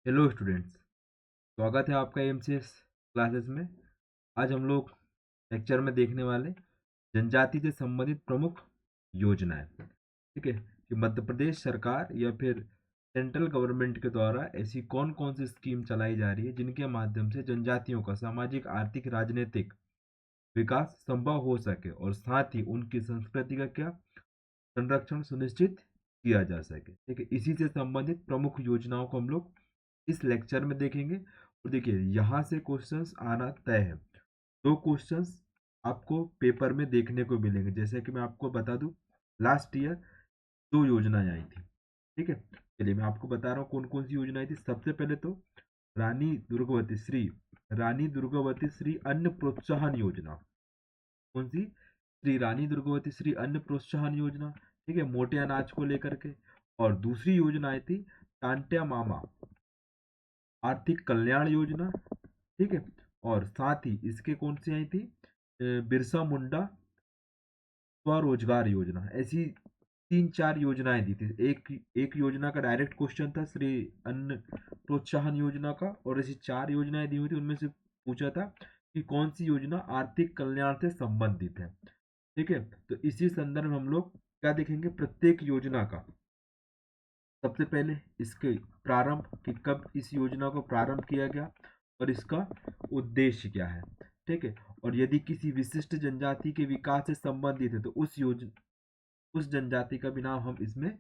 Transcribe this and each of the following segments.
Hello students. स्वागत है आपका एमसीएस क्लासेस में। आज हम लोग लेक्चर में देखने वाले जनजाति से संबंधित प्रमुख योजनाएं। ठीक है कि मध्य प्रदेश सरकार या फिर सेंट्रल गवर्नमेंट के द्वारा ऐसी कौन कौन सी स्कीम चलाई जा रही है जिनके माध्यम से जनजातियों का सामाजिक, आर्थिक, राजनीतिक विकास संभव हो सके और साथ ही उनकी संस्कृति का क्या संरक्षण सुनिश्चित किया जा सके। ठीक है, इसी से संबंधित प्रमुख योजनाओं को हम लोग इस लेक्चर में देखेंगे। और देखिए, यहाँ से क्वेश्चंस आना तय है। दो क्वेश्चंस आपको पेपर में देखने को मिलेंगे। जैसे कि मैं आपको बता दूं, लास्ट ईयर दो योजनाएं आई थी। ठीक है, चलिए मैं आपको बता रहा हूँ कौन कौन सी योजनाएं थी। सबसे पहले तो रानी दुर्गावती श्री रानी दुर्गावती श्री अन्न प्रोत्साहन योजना। कौन सी? श्री रानी दुर्गावती श्री अन्न प्रोत्साहन योजना। ठीक है, मोटे अनाज को लेकर के। और दूसरी योजना आई थी टांट्या मामा आर्थिक कल्याण योजना। ठीक है, और साथ ही इसके कौन सी आई थी? बिरसा मुंडा स्वरोजगार योजना। ऐसी तीन चार योजनाएं दी थी। एक एक योजना का डायरेक्ट क्वेश्चन था श्री अन्न प्रोत्साहन योजना का, और ऐसी चार योजनाएं दी हुई थी। उनमें से पूछा था कि कौन सी योजना आर्थिक कल्याण से संबंधित है। ठीक है, तो इसी संदर्भ में हम लोग क्या देखेंगे, प्रत्येक योजना का। सबसे पहले इसके प्रारंभ कि कब इस योजना को प्रारंभ किया गया और इसका उद्देश्य क्या है। ठीक है, और यदि किसी विशिष्ट जनजाति के विकास से संबंधित है तो उस जनजाति का भी नाम हम इसमें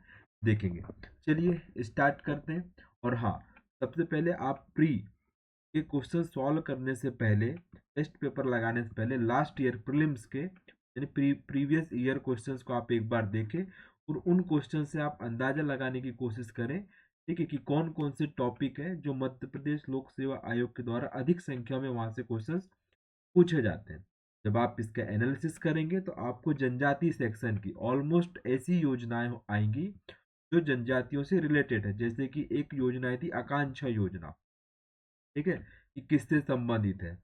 देखेंगे। चलिए स्टार्ट करते हैं। और हाँ, सबसे पहले आप प्री के क्वेश्चन सॉल्व करने से पहले, टेस्ट पेपर लगाने से पहले लास्ट ईयर प्रीलिम्स के यानी प्रीवियस ईयर क्वेश्चंस को आप एक बार देखें और उन क्वेश्चन से आप अंदाजा लगाने की कोशिश करें। ठीक है, कि कौन कौन से टॉपिक है जो मध्य प्रदेश लोक सेवा आयोग के द्वारा अधिक संख्या में वहां से क्वेश्चंस पूछे जाते हैं। जब आप इसका एनालिसिस करेंगे तो आपको जनजाति सेक्शन की ऑलमोस्ट ऐसी योजनाएं आएंगी जो जनजातियों से रिलेटेड है। जैसे कि एक योजना थी आकांक्षा योजना। ठीक है, कि किससे संबंधित है।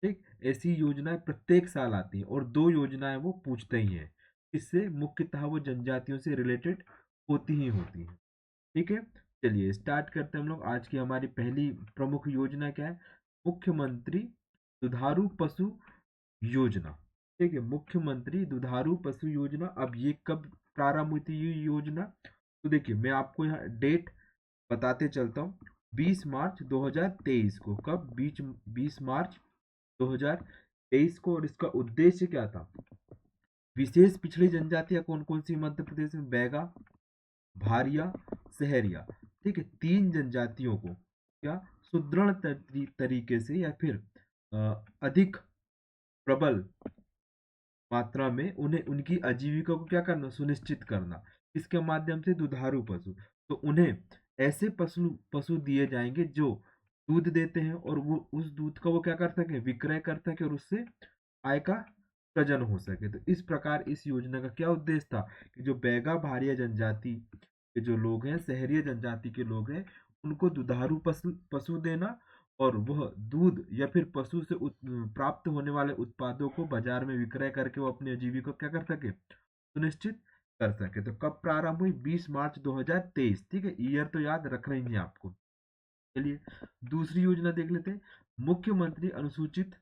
ठीक, ऐसी योजनाएं प्रत्येक साल आती हैं और दो योजनाएं वो पूछते ही हैं। इससे मुख्यतः वो जनजातियों से रिलेटेड होती ही होती हैं। ठीक है, चलिए स्टार्ट करते हैं हम लोग। आज की हमारी पहली प्रमुख योजना क्या है? मुख्यमंत्री दुधारू पशु योजना। ठीक है, मुख्यमंत्री दुधारू पशु योजना। अब ये कब प्रारंभ हुई थी ये योजना? तो देखिए, मैं आपको यहाँ डेट बताते चलता हूँ। 20 मार्च 2023 को। कब? 20 मार्च 2023 को। और इसका उद्देश्य क्या था? विशेष पिछड़ी जनजातियां कौन कौन सी मध्य प्रदेश में? बैगा, भारिया, सहरिया। ठीक है, तीन जनजातियों को क्या सुदृढ़ तरीके से या फिर अधिक प्रबल मात्रा में उन्हें उनकी आजीविका को क्या करना, सुनिश्चित करना। इसके माध्यम से दुधारू पशु, तो उन्हें ऐसे पशु पशु दिए जाएंगे जो दूध देते हैं और वो उस दूध का वो क्या कर सके, विक्रय कर सके और उससे आय का सृजन हो सके। तो इस प्रकार इस योजना का क्या उद्देश्य था कि जो बैगा भारिया जनजाति के जो लोग हैं, शहरी जनजाति के लोग हैं, उनको दुधारू पशु पशु देना और वह दूध या फिर पशु से प्राप्त होने वाले उत्पादों को बाजार में विक्रय करके वो अपनी आजीविका क्या कर सके, सुनिश्चित कर सके। तो कब प्रारंभ हुई? 20 मार्च 2023। ठीक है, ईयर तो याद रखना ही है आपको। चलिए दूसरी योजना देख लेते हैं। मुख्यमंत्री अनुसूचित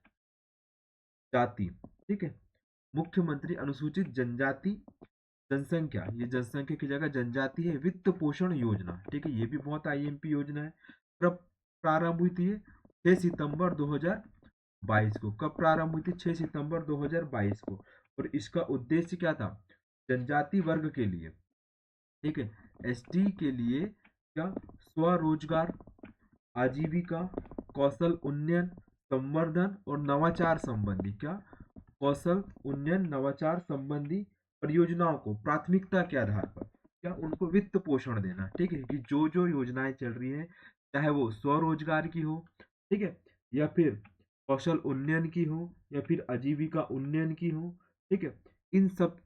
जाति। ठीक है, मुख्यमंत्री अनुसूचित जनजाति जनसंख्या, ये जनसंख्या की जगह जनजाति है, वित्त पोषण योजना। ठीक है, ये भी बहुत आईएमपी योजना है। कब प्रारंभ हुई थी ये? 6 सितंबर 2022 को। कब प्रारंभ हुई थी? 6 सितंबर 2022 को। और इसका उद्देश्य क्या था? जनजाति वर्ग के लिए, ठीक है, एसटी के लिए क्या, स्वरोजगार, आजीविका, कौशल उन्नयन, संवर्धन और नवाचार संबंधी क्या, कौशल उन्नयन नवाचार संबंधी परियोजनाओं को प्राथमिकता के आधार पर क्या, उनको वित्त पोषण देना। ठीक है, कि जो जो योजनाएं चल रही है, चाहे वो स्वरोजगार की हो, ठीक है, या फिर कौशल उन्नयन की हो, या फिर आजीविका उन्नयन की हो, ठीक है, इन सब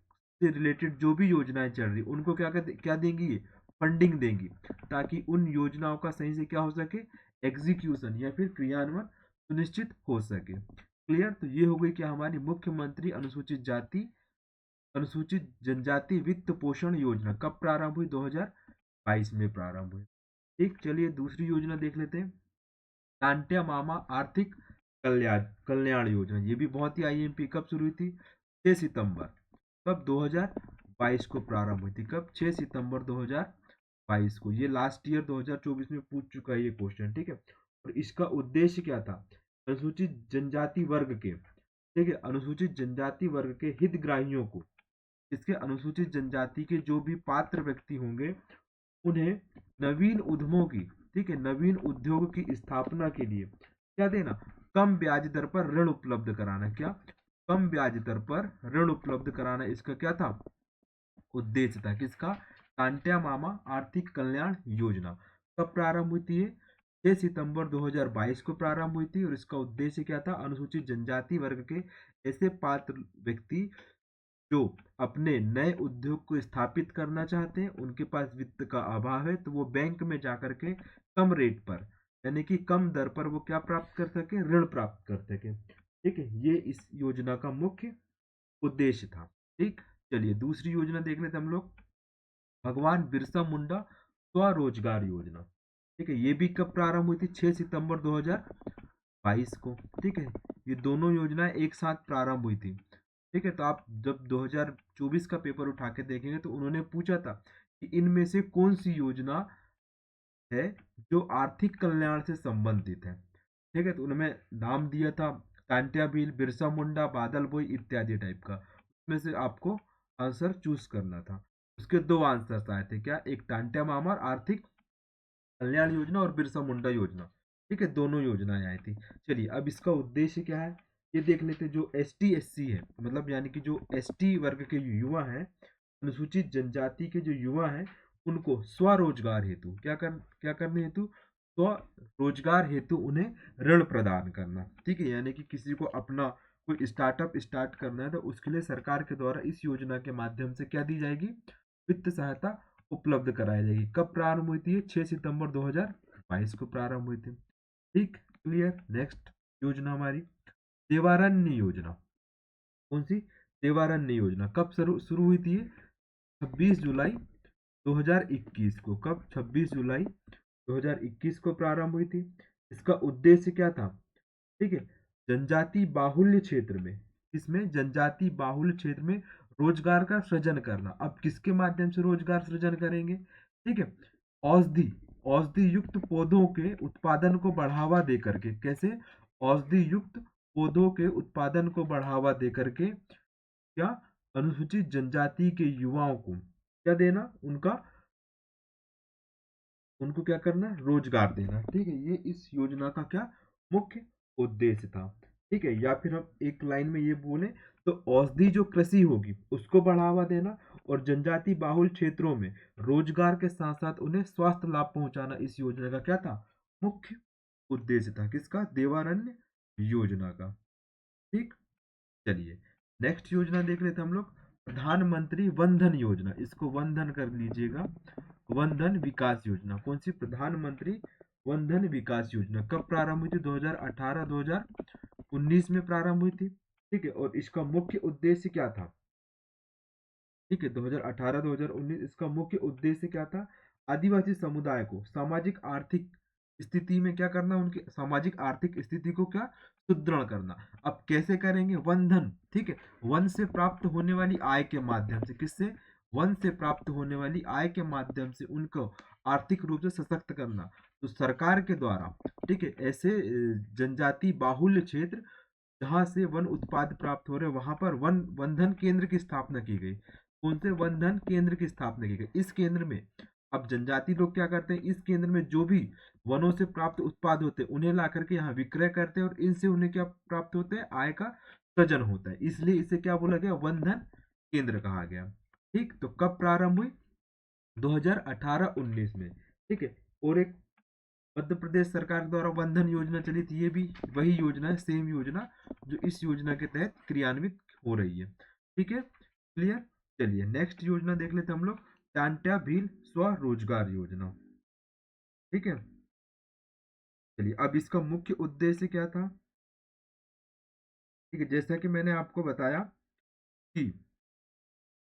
से रिलेटेड जो भी योजनाएं चल रही उनको क्या देंगी? फंडिंग देंगी, ताकि उन योजनाओं का सही से क्या हो सके, एग्जीक्यूशन या फिर क्रियान्वयन सुनिश्चित हो सके। क्लियर? तो ये हो गई क्या हमारी मुख्यमंत्री अनुसूचित जनजाति वित्त पोषण योजना। कब प्रारंभ हुई? 2022 में प्रारंभ हुई। ठीक, चलिए दूसरी योजना देख लेते हैं। टांट्या मामा आर्थिक कल्याण कल्याण योजना, ये भी बहुत ही आईएमपी। कब शुरू हुई थी? 6 सितंबर। कब? 2022 को प्रारंभ हुई थी। कब? 6 सितंबर 2022 को। ये लास्ट ईयर 2024 में पूछ चुका है ये क्वेश्चन, ठीक है। और इसका उद्देश्य क्या था? अनुसूचित जनजाति वर्ग के, ठीक है, अनुसूचित जनजाति वर्ग के हितग्राहियों को, इसके अनुसूचित जनजाति के जो भी पात्र व्यक्ति होंगे उन्हें नवीन उद्यमों की, ठीक है, नवीन उद्योग की स्थापना के लिए क्या देना? कम ब्याज दर पर ऋण उपलब्ध कराना। क्या? कम ब्याज दर पर ऋण उपलब्ध कराना इसका क्या था? उद्देश्य था। किसका? टांट्या मामा आर्थिक कल्याण योजना। कब प्रारंभ हुई थी ये? 6 सितंबर 2022 को प्रारंभ हुई थी। और इसका उद्देश्य क्या था? अनुसूचित जनजाति वर्ग के ऐसे पात्र व्यक्ति जो अपने नए उद्योग को स्थापित करना चाहते हैं, उनके पास वित्त का अभाव है, तो वो बैंक में जाकर के कम रेट पर, यानी कि कम दर पर वो क्या प्राप्त कर सके? ऋण प्राप्त कर सके। ठीक है, ये इस योजना का मुख्य उद्देश्य था। ठीक, चलिए दूसरी योजना देख लेते हम लोग। भगवान बिरसा मुंडा स्वरोजगार योजना। ठीक है, ये भी कब प्रारंभ हुई थी? 6 सितंबर 2022 को। ठीक है, ये दोनों योजनाएं एक साथ प्रारंभ हुई थी। ठीक है, तो आप जब 2024 का पेपर उठा के देखेंगे तो उन्होंने पूछा था कि इनमें से कौन सी योजना है जो आर्थिक कल्याण से संबंधित है। ठीक है, तो उन्होंने नाम दिया था टांट्या भील, बिरसा मुंडा, बादल बोई इत्यादि टाइप का। उसमें से आपको आंसर चूज करना था। उसके दो आंसर आए थे। क्या? एक टांट्या मामा आर्थिक कल्याण योजना और बिरसा मुंडा योजना। ठीक है, दोनों योजनाएं आई थी। चलिए अब इसका उद्देश्य क्या है ये देख लेते हैं। जो एस टी एस सी है, मतलब यानी कि जो एस टी वर्ग के युवा हैं, अनुसूचित जनजाति के जो युवा हैं, उनको स्वरोजगार हेतु क्या करने हेतु? स्वरोजगार हेतु उन्हें ऋण प्रदान करना। ठीक है, यानी कि किसी को अपना कोई स्टार्टअप स्टार्ट करना है तो उसके लिए सरकार के द्वारा इस योजना के माध्यम से क्या दी जाएगी? वित्त सहायता उपलब्ध कराई जाएगी। कब प्रारंभ हुई थी? 6 सितंबर 2022 को प्रारंभ हुई थी। ठीक, क्लियर। नेक्स्ट योजना हमारी देवारण्य योजना। कौन सी? देवारण्य योजना। कब शुरू शुरू हुई थी? 26 जुलाई 2021 को। कब? 26 जुलाई 2021 को प्रारंभ हुई थी। इसका उद्देश्य क्या था? ठीक है, जनजाति बाहुल्य क्षेत्र में, इसमें जनजाति बाहुल्य क्षेत्र में रोजगार का सृजन करना। अब किसके माध्यम से रोजगार सृजन करेंगे? ठीक है, औषधि औषधि युक्त पौधों के उत्पादन को बढ़ावा दे करके। कैसे? औषधि युक्त पौधों के उत्पादन को बढ़ावा दे करके क्या? अनुसूचित जनजाति के युवाओं को क्या देना? उनको क्या करना? रोजगार देना। ठीक है, ये इस योजना का क्या मुख्य उद्देश्य था। ठीक है, या फिर हम एक लाइन में ये बोले तो औषधि जो कृषि होगी उसको बढ़ावा देना और जनजाति बाहुल क्षेत्रों में रोजगार के साथ साथ उन्हें स्वास्थ्य लाभ पहुंचाना इस योजना का क्या था? मुख्य उद्देश्य था। किसका? देवारण्य योजना का। ठीक, चलिए नेक्स्ट योजना देख लेते हम लोग। प्रधानमंत्री वन धन योजना, इसको वन धन कर लीजिएगा। वन धन विकास योजना। कौन सी? प्रधानमंत्री वन धन विकास योजना। कब प्रारंभ हुई थी? 2018-2019 में प्रारंभ हुई थी। ठीक है, और इसका मुख्य उद्देश्य क्या था? ठीक है, 2018-2019 इसका मुख्य उद्देश्य क्या था? आदिवासी समुदाय को सामाजिक आर्थिक स्थिति में क्या करना? उनकी सामाजिक आर्थिक स्थिति को क्या? सुदृढ़ करना। अब कैसे करेंगे? वन धन। ठीक है, वन से प्राप्त होने वाली आय के माध्यम से। किससे? वन से प्राप्त होने वाली आय के माध्यम से उनको आर्थिक रूप से सशक्त करना। तो सरकार के द्वारा, ठीक है, ऐसे जनजाति बाहुल्य क्षेत्र जहां से वन उत्पाद प्राप्त हो रहे वहां पर वन धन केंद्र की स्थापना की गई। कौन से? वन धन केंद्र की स्थापना की गई। इस केंद्र में अब जनजाति लोग क्या करते हैं? इस केंद्र में जो भी वनों से प्राप्त उत्पाद होते हैं उन्हें ला करके यहाँ विक्रय करते हैं और इनसे उन्हें क्या प्राप्त होते हैं? आय का सृजन होता है। इसलिए इसे क्या बोला गया? वन धन केंद्र कहा गया। ठीक, तो कब प्रारंभ हुई? 2018-19 में। ठीक है, और एक मध्य प्रदेश सरकार द्वारा वन धन योजना चली थी। ये भी वही योजना है, सेम योजना जो इस योजना के तहत क्रियान्वित हो रही है। ठीक है, क्लियर। चलिए नेक्स्ट योजना देख लेते हैं हम लोग। टांट्या भील स्वरोजगार योजना। ठीक है, चलिए अब इसका मुख्य उद्देश्य क्या था? ठीक है, जैसा कि मैंने आपको बताया कि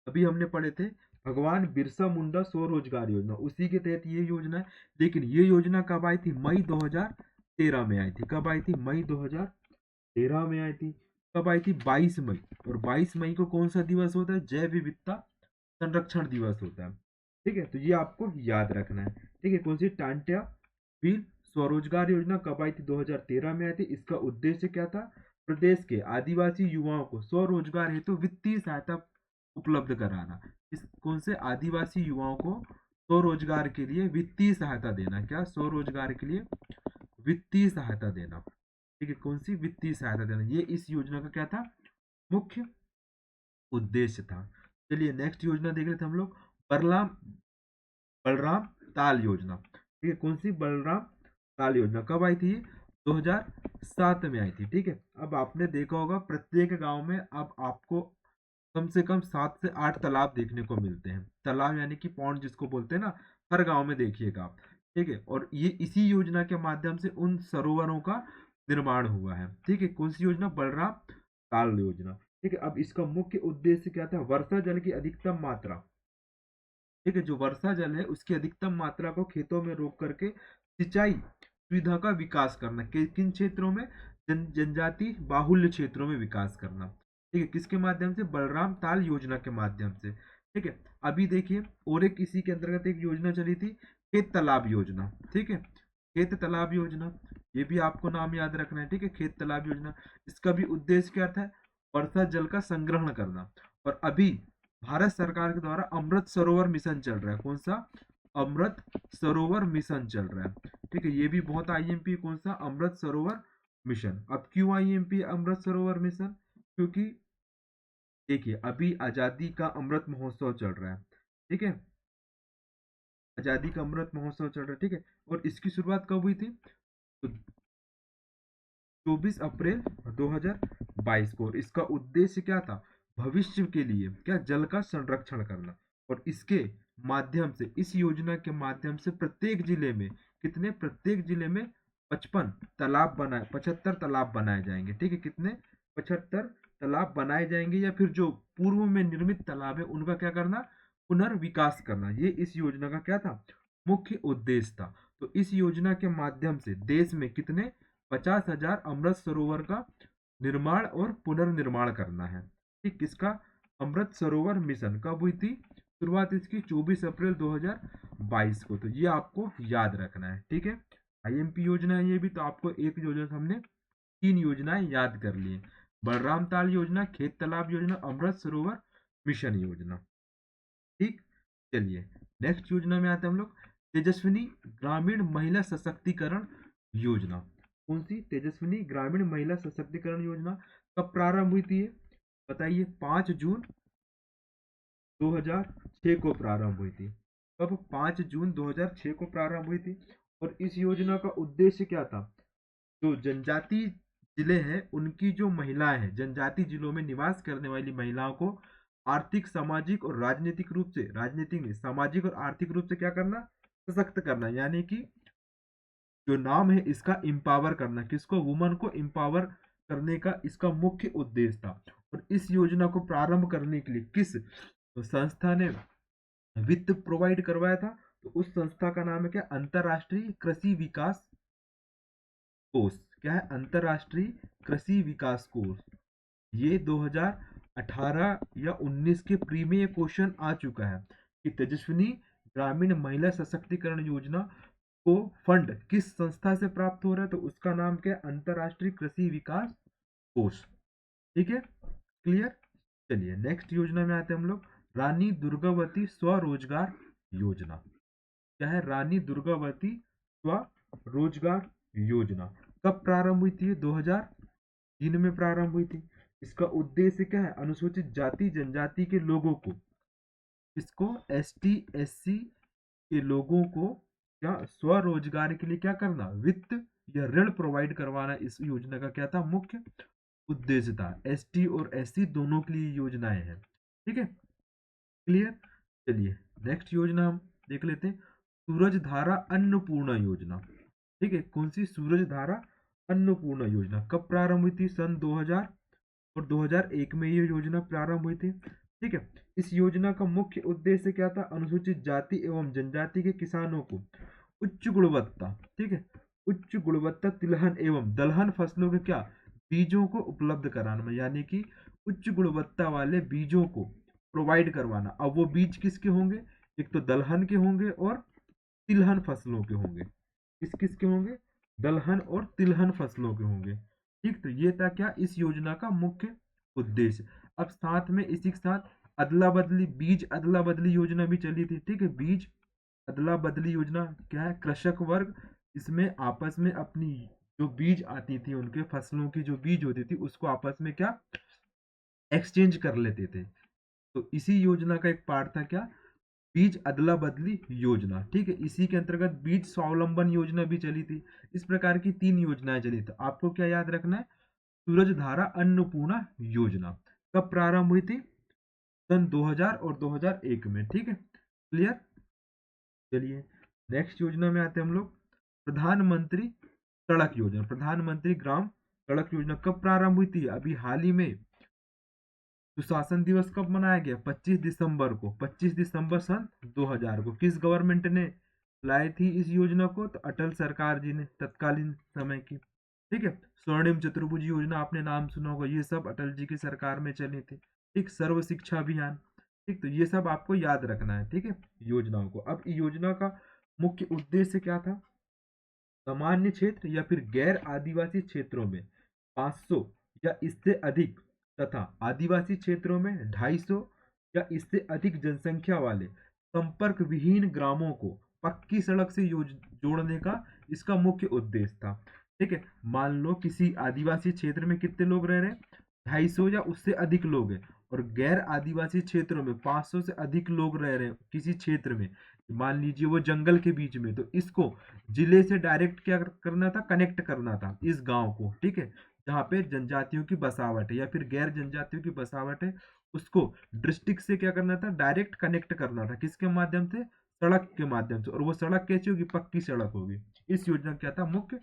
अभी हमने पढ़े थे भगवान बिरसा मुंडा स्वरोजगार योजना, उसी के तहत ये योजना है। लेकिन ये योजना कब आई थी? मई 2013 में आई थी। कब आई थी? मई 2013 में आई थी। कब आई थी? 22 मई। और 22 मई को कौन सा दिवस होता है? जैव विविधता संरक्षण दिवस होता है। ठीक है, तो ये आपको याद रखना है। ठीक है, कौन सी? टांट्या व्हील स्वरोजगार योजना कब आई थी? 2013 में आई थी। इसका उद्देश्य क्या था? प्रदेश के आदिवासी युवाओं को स्वरोजगार हेतु वित्तीय सहायता उपलब्ध कराना। इस कौन से? आदिवासी युवाओं को स्वरोजगार के लिए वित्तीय सहायता देना। क्या? स्वरोजगार के लिए वित्तीय सहायता देना। ठीक है, कौन सी? वित्तीय सहायता देना। ये इस योजना का क्या था? मुख्य उद्देश्य था। चलिए नेक्स्ट योजना देख लेते हम लोग। बलराम बलराम ताल योजना। ठीक है, कौन सी? बलराम ताल योजना कब आई थी? 2007 में आई थी। ठीक है, अब आपने देखा होगा प्रत्येक गांव में अब आपको कम से कम 7 से 8 तालाब देखने को मिलते हैं। तालाब यानी कि पॉन्ड जिसको बोलते हैं ना, हर गांव में देखिएगा आप। ठीक है, और ये इसी योजना के माध्यम से उन सरोवरों का निर्माण हुआ है। ठीक है, कौन सी योजना? बलराम ताल योजना। ठीक है, अब इसका मुख्य उद्देश्य क्या था? वर्षा जल की अधिकतम मात्रा। ठीक है, जो वर्षा जल है उसकी अधिकतम मात्रा को खेतों में रोक करके सिंचाई सुविधा का विकास करना। किन क्षेत्रों में? जनजाति बाहुल्य क्षेत्रों में विकास करना। ठीक है, किसके माध्यम से? बलराम ताल योजना के माध्यम से। ठीक है, अभी देखिए और एक इसी के अंतर्गत एक योजना चली थी, खेत तालाब योजना। ठीक है, खेत तालाब योजना, ये भी आपको नाम याद रखना है। ठीक है, खेत तालाब योजना, इसका भी उद्देश्य क्या था? वर्षा जल का संग्रहण करना। और अभी भारत सरकार के द्वारा अमृत सरोवर मिशन चल रहा है। कौन सा? अमृत सरोवर मिशन चल रहा है। ठीक है, ये भी बहुत आईएमपी। कौन सा? अमृत सरोवर मिशन। अब क्यों आईएमपी अमृत सरोवर मिशन? क्योंकि देखिए अभी आजादी का अमृत महोत्सव चल रहा है। ठीक है, आजादी का अमृत महोत्सव चल रहा है। ठीक है, और इसकी शुरुआत कब हुई थी? तो 24 अप्रैल 2022 को। और इसका उद्देश्य क्या था? भविष्य के लिए क्या? जल का संरक्षण करना। और इसके माध्यम से, इस योजना के माध्यम से प्रत्येक जिले में कितने? प्रत्येक जिले में 75 तालाब बनाए जाएंगे। ठीक है, कितने? 75 तालाब बनाए जाएंगे, या फिर जो पूर्व में निर्मित तालाब है उनका क्या करना? पुनर्विकास करना। ये इस योजना का क्या था? मुख्य उद्देश्य था। तो इस योजना के माध्यम से देश में कितने? 50,000 अमृत सरोवर का निर्माण और पुनर्निर्माण करना है। ठीक, किसका? अमृत सरोवर मिशन। कब हुई थी शुरुआत इसकी? 24 अप्रैल 2022 को। तो ये आपको याद रखना है। ठीक है, आईएमपी योजना है ये भी। तो आपको एक योजना से हमने 3 योजनाएं याद कर ली। बलराम ताल योजना, खेत तालाब योजना, अमृत सरोवर मिशन योजना। ठीक, चलिए नेक्स्ट योजना में आते हैं हम लोग। तेजस्विनी ग्रामीण महिला सशक्तिकरण योजना। कौन सी? तेजस्विनी ग्रामीण महिला सशक्तिकरण योजना कब प्रारंभ हुई थी? बताइए। 5 जून 2006 को प्रारंभ हुई थी। कब? 5 जून 2006 को प्रारंभ हुई थी। और इस योजना का उद्देश्य क्या था? जो जनजाति जिले हैं उनकी जो महिलाएं हैं, जनजाति जिलों में निवास करने वाली महिलाओं को आर्थिक, सामाजिक और राजनीतिक रूप से, राजनीतिक में सामाजिक और आर्थिक रूप से क्या करना? सशक्त करना। यानी कि जो नाम है इसका एम्पावर करना। किसको? वुमन को एम्पावर करने का इसका मुख्य उद्देश्य था। और इस योजना को प्रारंभ करने के लिए किस संस्था ने वित्त प्रोवाइड करवाया था? तो उस संस्था का नाम है क्या? अंतरराष्ट्रीय कृषि विकास कोष। क्या है? अंतरराष्ट्रीय कृषि विकास कोष। ये 2018 या 19 के प्रीमियर क्वेश्चन आ चुका है कि तेजस्विनी ग्रामीण महिला सशक्तिकरण योजना को फंड किस संस्था से प्राप्त हो रहा है? तो उसका नाम क्या है? अंतरराष्ट्रीय कृषि विकास कोष। ठीक है, क्लियर। चलिए नेक्स्ट योजना में आते हैं हम लोग। रानी दुर्गावती स्वरोजगार योजना। क्या है? रानी दुर्गावती स्वरोजगार योजना कब प्रारंभ हुई थी? 2003 में प्रारंभ हुई थी। इसका उद्देश्य क्या है? अनुसूचित जाति जनजाति के लोगों को, इसको एसटी एससी के लोगों को क्या? स्वरोजगार के लिए क्या करना? वित्त या ऋण प्रोवाइड करवाना। इस योजना का क्या था? मुख्य उद्देश्य था। एसटी और एससी दोनों के लिए योजनाएं हैं। ठीक है, क्लियर। चलिए नेक्स्ट योजना हम देख लेते हैं। सूरज धारा अन्नपूर्णा योजना। ठीक है, कौन सी? सूरज धारा अन्नपूर्णा योजना कब प्रारंभ हुई थी? सन 2000 और 2001 में ये योजना प्रारंभ हुई थी। ठीक है। इस योजना का मुख्य उद्देश्य क्या था? अनुसूचित जाति एवं जनजाति के किसानों को उच्च गुणवत्ता, ठीक है, उच्च गुणवत्ता तिलहन एवं दलहन फसलों के क्या बीजों को उपलब्ध कराना, यानी कि उच्च गुणवत्ता वाले बीजों को प्रोवाइड करवाना। अब वो बीज किसके होंगे? एक तो दलहन के होंगे और तिलहन फसलों के होंगे। किस किस के होंगे? दलहन और तिलहन फसलों के होंगे। ठीक, तो ये था क्या इस योजना का मुख्य उद्देश्य। अब साथ में इसी के साथ अदला बदली, बीज अदला बदली योजना भी चली थी। ठीक है, बीज अदला बदली योजना क्या है? कृषक वर्ग इसमें आपस में अपनी जो बीज आती थी, उनके फसलों की जो बीज होती थी, उसको आपस में क्या एक्सचेंज कर लेते थे। तो इसी योजना का एक पार्ट था क्या? बीज अदला बदली योजना। ठीक है, इसी के अंतर्गत बीज स्वावलंबन योजना भी चली थी। इस प्रकार की 3 योजनाएं चली। तो आपको क्या याद रखना है? सूरज धारा अन्नपूर्णा योजना कब प्रारंभ हुई थी? सन 2000 और 2001 में। ठीक है, क्लियर। चलिए नेक्स्ट योजना में आते हैं हम लोग। प्रधानमंत्री सड़क योजना, प्रधानमंत्री ग्राम सड़क योजना कब प्रारंभ हुई थी? अभी हाल ही में। सुशासन दिवस कब मनाया गया? 25 दिसंबर को, 25 दिसंबर सन 2000 को। किस गवर्नमेंट ने लाई थी इस योजना को? तो अटल सरकार जी ने, तत्कालीन समय की। ठीक है, स्वर्णिम चतुर्भुज योजना आपने नाम सुना होगा, ये सब अटल जी की सरकार में चली थी। ठीक, सर्व शिक्षा अभियान। ठीक, तो ये सब आपको याद रखना है। ठीक है, योजनाओं को। अब योजना का मुख्य उद्देश्य क्या था? सामान्य क्षेत्र या फिर गैर आदिवासी क्षेत्रों में 500 या इससे अधिक तथा आदिवासी क्षेत्रों में 250 या इससे अधिक जनसंख्या वाले संपर्क विहीन ग्रामों को पक्की सड़क से जोड़ने का इसका मुख्य उद्देश्य था। ठीक है, मान लो किसी आदिवासी क्षेत्र में कितने लोग रह रहे हैं? 250 या उससे अधिक लोग हैं, और गैर आदिवासी क्षेत्रों में 500 से अधिक लोग रह रहे हैं किसी क्षेत्र में, मान लीजिए वो जंगल के बीच में। तो इसको जिले से डायरेक्ट क्या करना था? कनेक्ट करना था इस गांव को। ठीक है, जहाँ पे जनजातियों की बसावट है या फिर गैर जनजातियों की बसावट है, उसको डिस्ट्रिक्ट से क्या करना था? डायरेक्ट कनेक्ट करना था। किसके माध्यम से? सड़क के माध्यम से। और वो सड़क कैसी होगी? पक्की सड़क होगी। इस योजना क्या था? मुख्य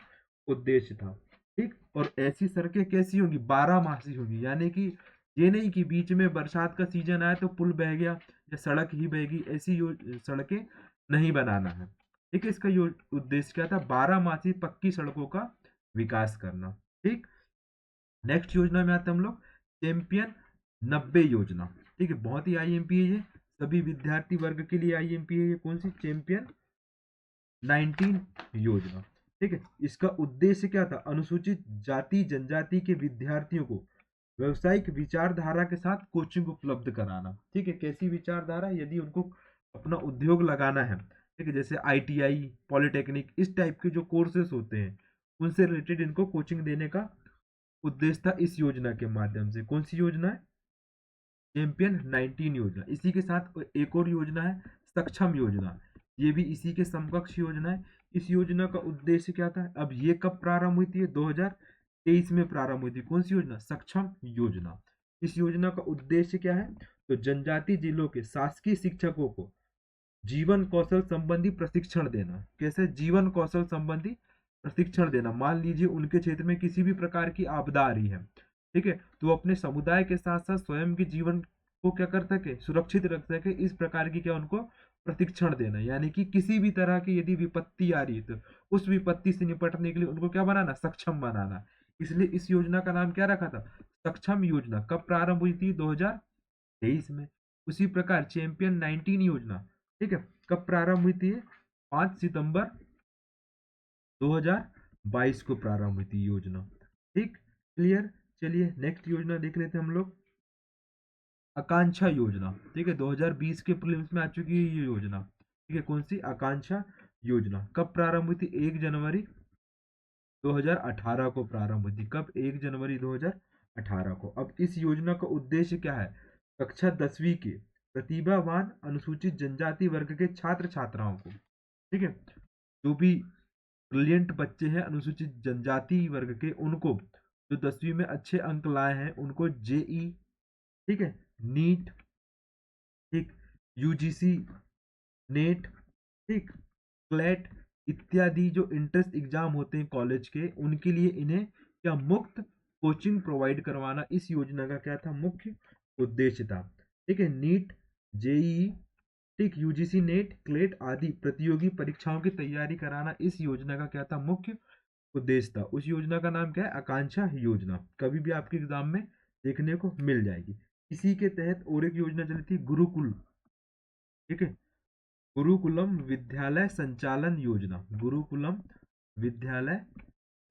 उद्देश्य था। ठीक, और ऐसी सड़कें कैसी होंगी? 12 मासी होंगी, यानी कि ये नहीं कि बीच में बरसात का सीजन आया तो पुल बह गया या सड़क ही बहेगी, ऐसी सड़कें नहीं बनाना है। ठीक है, इसका उद्देश्य क्या था? 12 मासी पक्की सड़कों का विकास करना। ठीक, नेक्स्ट योजना में आते हैं हम लोग, चैंपियन 90 योजना। ठीक है, बहुत ही आईएमपी है ये, सभी विद्यार्थी वर्ग के लिए आईएमपी है ये। कौन सी? चैंपियन 19 योजना। ठीक है, इसका उद्देश्य क्या था? अनुसूचित जाति जनजाति के विद्यार्थियों को व्यवसायिक विचारधारा के साथ कोचिंग उपलब्ध कराना। ठीक है, कैसी विचारधारा? यदि उनको अपना उद्योग लगाना है, ठीक है, जैसे आईटीआई, पॉलिटेक्निक, इस टाइप के जो कोर्सेस होते हैं, उनसे रिलेटेड इनको कोचिंग देने का उद्देश्य था इस योजना के माध्यम से। कौन सी योजना है? चैंपियन 19 योजना। इसी के साथ एक और योजना है सक्षम योजना, ये भी इसी के समकक्ष योजना है। इस योजना का उद्देश्य क्या था? अब ये कब प्रारंभ हुई थी? 2023 में प्रारंभ हुई थी। कौन सी योजना? सक्षम योजना। इस योजना का उद्देश्य क्या है? तो जनजाति जिलों के शासकीय शिक्षकों को जीवन कौशल संबंधी प्रशिक्षण देना। कैसे? जीवन कौशल संबंधी प्रशिक्षण देना। मान लीजिए उनके क्षेत्र में किसी भी प्रकार की आपदा आ रही है, ठीक है, तो अपने समुदाय के साथ साथ स्वयं के जीवन को क्या कर सके? सुरक्षित रख सके। इस प्रकार की क्या उनको प्रशिक्षण देना, यानी कि किसी भी तरह की यदि विपत्ति आ रही है तो उस विपत्ति से निपटने के लिए उनको क्या बनाना? सक्षम बनाना। इसलिए इस योजना का नाम क्या रखा था? सक्षम योजना। कब प्रारंभ हुई थी? 2023 में। उसी प्रकार चैंपियन 19 योजना, ठीक है, कब प्रारंभ हुई थी? 5 सितंबर 2022 को प्रारंभ हुई थी योजना। ठीक, क्लियर। चलिए नेक्स्ट योजना देख लेते हैं हम लोग, आकांक्षा योजना। ठीक है, 2020 के प्रीलिम्स में आ चुकी है ये योजना। ठीक है, कौन सी? आकांक्षा योजना। कब प्रारंभ हुई थी? 1 जनवरी 2018 को प्रारंभ हुई थी। कब? 1 जनवरी 2018 को। अब इस योजना का उद्देश्य क्या है? कक्षा 10वीं के प्रतिभावान अनुसूचित जनजाति वर्ग के छात्र छात्राओं को, ठीक है, जो भी ब्रिलियंट बच्चे हैं अनुसूचित जनजाति वर्ग के, उनको जो 10वीं में अच्छे अंक लाए हैं, उनको जेई, ठीक है, नीट, ठीक, यूजीसी नेट, ठीक, क्लैट इत्यादि जो इंट्रेंस एग्जाम होते हैं कॉलेज के, उनके लिए इन्हें क्या मुफ्त कोचिंग प्रोवाइड करवाना इस योजना का क्या था? मुख्य उद्देश्य था। ठीक है, नीट, जेईई, ठीक, यूजीसी नेट, क्लेट आदि प्रतियोगी परीक्षाओं की तैयारी कराना इस योजना का क्या था, मुख्य उद्देश्य था। उस योजना का नाम क्या है, आकांक्षा योजना। कभी भी आपके एग्जाम में देखने को मिल जाएगी। इसी के तहत और एक योजना चली थी, गुरुकुल, ठीक है, गुरुकुलम विद्यालय संचालन योजना। गुरुकुलम विद्यालय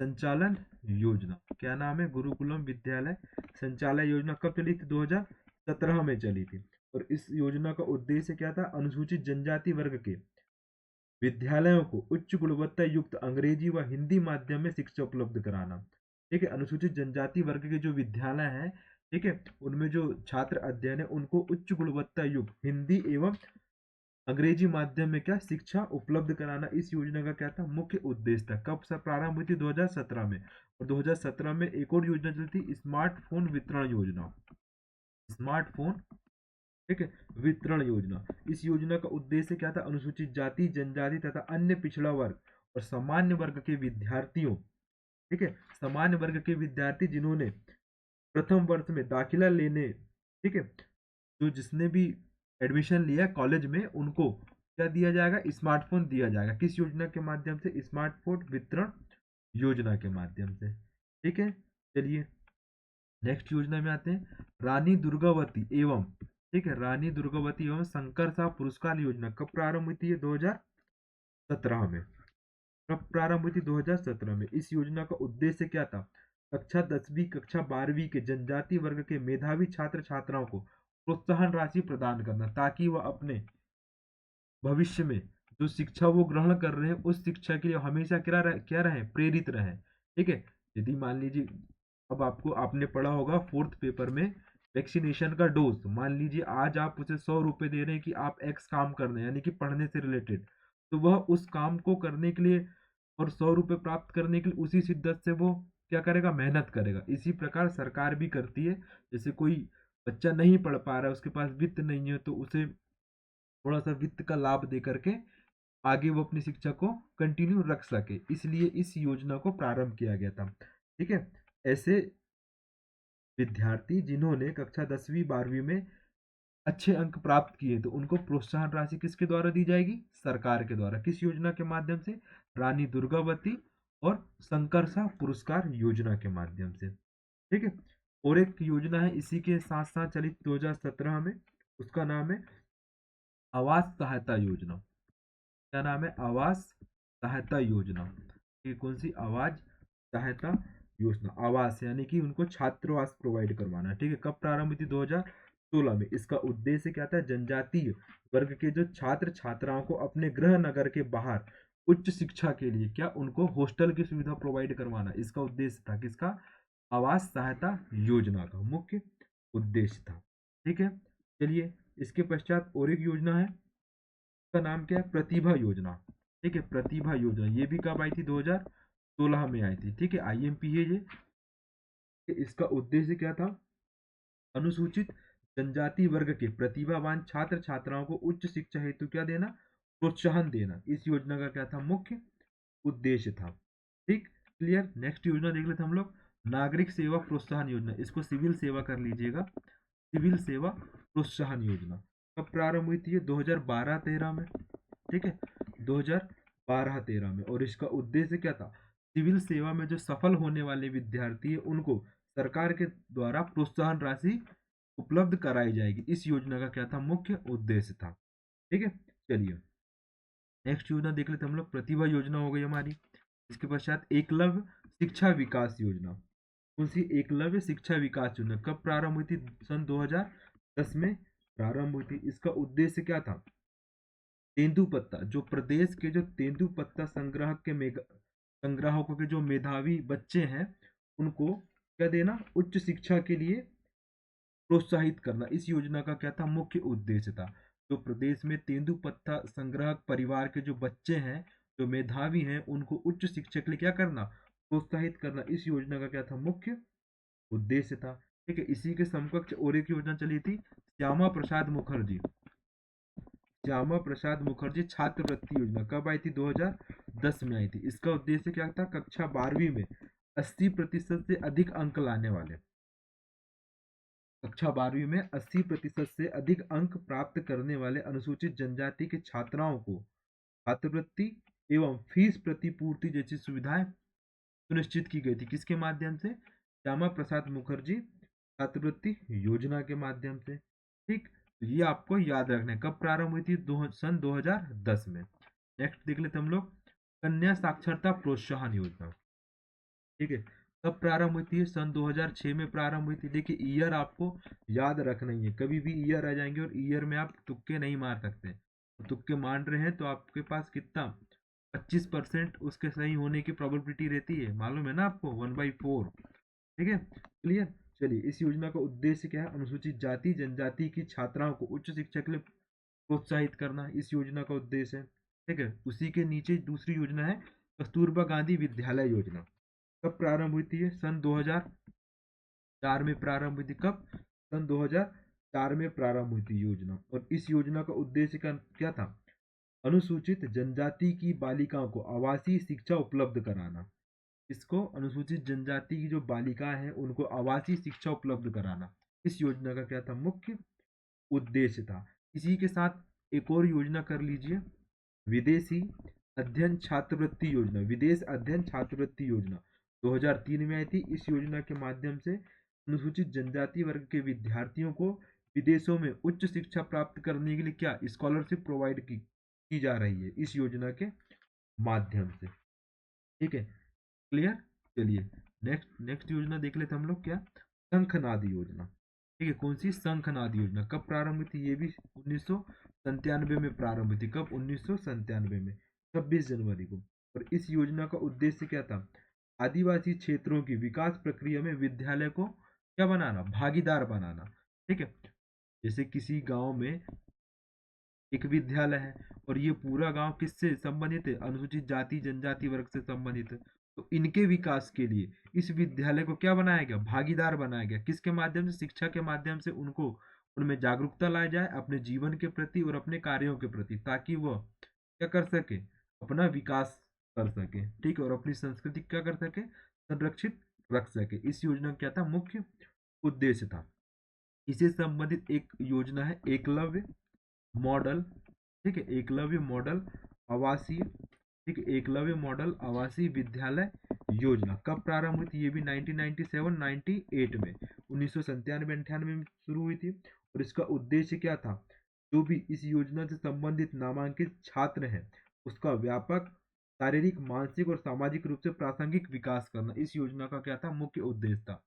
संचालन योजना, क्या नाम है, गुरुकुलम विद्यालय संचालन योजना। कब चली थी, 2017 में चली थी। और इस योजना का उद्देश्य क्या था, अनुसूचित जनजाति वर्ग के विद्यालयों को उच्च गुणवत्ता युक्त अंग्रेजी व हिंदी माध्यम में शिक्षा उपलब्ध कराना। ठीक है, अनुसूचित जनजाति वर्ग के जो विद्यालय हैं, ठीक है, उनमें जो छात्र अध्ययन है उनको उच्च गुणवत्ता युक्त हिंदी एवं अंग्रेजी माध्यम में क्या शिक्षा उपलब्ध कराना इस योजना का क्या था, मुख्य उद्देश्य था। कब से प्रारंभ हुई थी, 2017 में। और 2017 में एक और योजना चली थी, स्मार्टफोन वितरण योजना। स्मार्टफोन, ठीक है, वितरण योजना। इस योजना का उद्देश्य क्या था, अनुसूचित जाति, जनजाति तथा अन्य पिछड़ा वर्ग और सामान्य वर्ग के विद्यार्थियों, ठीक है, सामान्य वर्ग के विद्यार्थी जिन्होंने प्रथम वर्ष में दाखिला लेने, ठीक है, जो जिसने भी एडमिशन लिया कॉलेज में, उनको क्या दिया जाएगा, स्मार्टफोन दिया जाएगा। किस योजना के माध्यम से, स्मार्टफोन वितरण योजना के माध्यम से। ठीक है, चलिए नेक्स्ट योजना में आते हैं, रानी दुर्गावती एवं, ठीक है, रानी दुर्गावती एवं शंकर साहब पुरस्कार योजना। कब प्रारंभ हुई थी, ये 2017 में। कब प्रारंभ हुई थी, 2017 में। इस योजना का उद्देश्य क्या था, कक्षा 10वीं कक्षा 12वीं के जनजाति वर्ग के मेधावी छात्र छात्राओं को प्रोत्साहन राशि प्रदान करना, ताकि वह अपने भविष्य में जो शिक्षा वो ग्रहण कर रहे हैं उस शिक्षा के लिए हमेशा क्या रहे, प्रेरित रहे। ठीक है, यदि मान लीजिए अब आपको, आपने पढ़ा होगा फोर्थ पेपर में वैक्सीनेशन का डोज, मान लीजिए आज आप उसे 100 रुपए दे रहे हैं कि आप एक्स काम करना है, यानी कि पढ़ने से रिलेटेड, तो वह उस काम को करने के लिए और 100 रुपए प्राप्त करने के लिए उसी शिद्दत से वो क्या करेगा, मेहनत करेगा। इसी प्रकार सरकार भी करती है। जैसे कोई बच्चा नहीं पढ़ पा रहा है, उसके पास वित्त नहीं है, तो उसे थोड़ा सा वित्त का लाभ दे करके आगे वो अपनी शिक्षा को कंटिन्यू रख सके, इसलिए इस योजना को प्रारंभ किया गया था। ठीक है, ऐसे विद्यार्थी जिन्होंने कक्षा 10वीं 12वीं में अच्छे अंक प्राप्त किए तो उनको प्रोत्साहन राशि किसके द्वारा दी जाएगी, सरकार के द्वारा। किस योजना के माध्यम से, रानी दुर्गावती और शंकरसा पुरस्कार योजना के माध्यम से। ठीक है, और एक योजना है इसी के साथ साथ चली 2017 में, उसका नाम है आवास सहायता योजना। क्या नाम है, आवास सहायता योजना। ये कौन सी, आवास सहायता योजना। आवास यानी कि उनको छात्रावास प्रोवाइड करवाना। ठीक है, कब प्रारंभ हुई थी, 2016 में। इसका उद्देश्य क्या था, जनजातीय वर्ग के जो छात्र छात्राओं को अपने गृह नगर के बाहर उच्च शिक्षा के लिए क्या उनको हॉस्टल की सुविधा प्रोवाइड करवाना, इसका उद्देश्य था। किसका, आवास सहायता योजना का मुख्य उद्देश्य था। ठीक है, चलिए इसके पश्चात और एक योजना है, इसका नाम क्या है, प्रतिभा योजना। ठीक है, प्रतिभा योजना, ये भी कब आई थी, 2016 में आई थी। ठीक है, आईएमपी है ये। इसका उद्देश्य क्या था, अनुसूचित जनजाति वर्ग के प्रतिभावान छात्र छात्राओं को उच्च शिक्षा हेतु क्या देना, प्रोत्साहन देना। इस योजना का क्या था, मुख्य उद्देश्य था। ठीक, क्लियर। नेक्स्ट योजना देख लेते हम लोग, नागरिक सेवा प्रोत्साहन योजना। इसको सिविल सेवा कर लीजिएगा, सिविल सेवा प्रोत्साहन योजना। कब प्रारंभ हुई थी, ये 2012-13 में। ठीक है, 2012-13 में। और इसका उद्देश्य क्या था, सिविल सेवा में जो सफल होने वाले विद्यार्थी है उनको सरकार के द्वारा प्रोत्साहन राशि उपलब्ध कराई जाएगी। इस योजना का क्या था, मुख्य उद्देश्य था। ठीक है, चलिए नेक्स्ट योजना देख लेते हम लोग, प्रतिभा योजना हो गई हमारी। इसके पश्चात एकलव्य शिक्षा विकास योजना। कौन सी, एकलव्य शिक्षा विकास योजना। कब प्रारंभ हुई थी, सन 2010 में प्रारंभ हुई थी। इसका उद्देश्य क्या था, तेंदुपत्ता, जो प्रदेश के जो तेंदुपत्ता संग्राहकों के जो मेधावी बच्चे हैं उनको क्या देना, उच्च शिक्षा के लिए प्रोत्साहित करना। इस योजना का क्या था, मुख्य उद्देश्य था। जो प्रदेश में तेंदुपत्ता संग्राहक परिवार के जो बच्चे हैं, जो मेधावी हैं, उनको उच्च शिक्षा के लिए क्या करना, प्रोत्साहित करना। इस योजना का क्या था, मुख्य उद्देश्य था। ठीक है, इसी के समकक्ष और एक योजना चली थी, श्यामा प्रसाद मुखर्जी, श्यामा प्रसाद मुखर्जी छात्रवृत्ति योजना। कब आई थी, 2010 में आई थी। इसका उद्देश्य क्या था, कक्षा 12वीं में 80% से अधिक अंक लाने वाले, कक्षा 12वीं में 80% से अधिक अंक प्राप्त करने वाले अनुसूचित जनजाति के छात्राओं को छात्रवृत्ति एवं फीस प्रतिपूर्ति जैसी सुविधाएं सुनिश्चित की गई थी। किसके माध्यम से? श्यामा प्रसाद मुखर्जी छात्रवृत्ति योजना के माध्यम से। ठीक, तो ये आपको याद रखना है। कब प्रारंभ हुई थी? सन 2010 में। नेक्स्ट देख लेते हम लोग, कन्या साक्षरता प्रोत्साहन योजना। ठीक है, कब प्रारंभ हुई थी? सन 2006 में प्रारंभ हुई थी। देखिए, ईयर आपको याद रखना ही है, कभी भी ईयर आ जाएंगे और ईयर में आप तुक्के नहीं मार सकते। तो तुक्के मार रहे हैं तो आपके पास कितना 25% उसके सही होने की प्रोबेबिलिटी रहती है, मालूम है ना आपको, 1/4। ठीक है, क्लियर। चलिए, इस योजना का उद्देश्य क्या है? अनुसूचित जाति जनजाति की छात्राओं को उच्च शिक्षा के लिए प्रोत्साहित करना इस योजना का उद्देश्य है। ठीक है, उसी के नीचे दूसरी योजना है कस्तूरबा गांधी विद्यालय योजना। कब प्रारंभ हुई थी? सन 2004 में प्रारंभ हुई थी। कब? सन 2004 में प्रारंभ हुई थी योजना। और इस योजना का उद्देश्य क्या था? अनुसूचित जनजाति की बालिकाओं को आवासीय शिक्षा उपलब्ध कराना। इसको अनुसूचित जनजाति की जो बालिकाएं हैं उनको आवासीय शिक्षा उपलब्ध कराना इस योजना का क्या था? मुख्य उद्देश्य था। इसी के साथ एक और योजना कर लीजिए, विदेशी अध्ययन छात्रवृत्ति योजना। विदेश अध्ययन छात्रवृत्ति योजना 2003 में आई थी। इस योजना के माध्यम से अनुसूचित जनजाति वर्ग के विद्यार्थियों को विदेशों में उच्च शिक्षा प्राप्त करने के लिए क्या स्कॉलरशिप प्रोवाइड की जा रही है इस योजना के माध्यम से। ठीक है, क्लियर। चलिए, नेक्स्ट योजना देख लेते हम लोग, क्या? शंखनाद योजना। ठीक है, कौन सी? शंखनाद योजना। कब प्रारंभ हुई थी? ये भी 1997 में प्रारंभ हुई थी। कब? 1997 में, 26 जनवरी को। और इस योजना का उद्देश्य क्या था? आदिवासी क्षेत्रों की विकास प्रक्रिया में विद्यालय को क्या बनाना? भागीदार बनाना। ठीक है, जैसे किसी गांव में एक विद्यालय है और ये पूरा गांव किससे संबंधित है? अनुसूचित जाति जनजाति वर्ग से संबंधित है। तो इनके विकास के लिए इस विद्यालय को क्या बनाया गया? भागीदार बनाया गया। किसके माध्यम से? शिक्षा के माध्यम से उनको उनमें जागरूकता लाया जाए अपने जीवन के प्रति और अपने कार्यों के प्रति, ताकि वह क्या कर सके? अपना विकास कर सके। ठीक है, और अपनी संस्कृति क्या कर सके? संरक्षित रख सके। इस योजना का क्या था? मुख्य उद्देश्य था। इसे संबंधित एक योजना है एकलव्य मॉडल। ठीक है, एकलव्य मॉडल आवासीय। ठीक है, एकलव्य मॉडल आवासीय विद्यालय योजना। कब प्रारंभ हुई थी? ये भी 1997-98 में, 1997-98 में शुरू हुई थी। और इसका उद्देश्य क्या था? जो भी इस योजना से संबंधित नामांकित छात्र हैं उसका व्यापक शारीरिक मानसिक और सामाजिक रूप से प्रासंगिक विकास करना इस योजना का क्या था? मुख्य उद्देश्य था।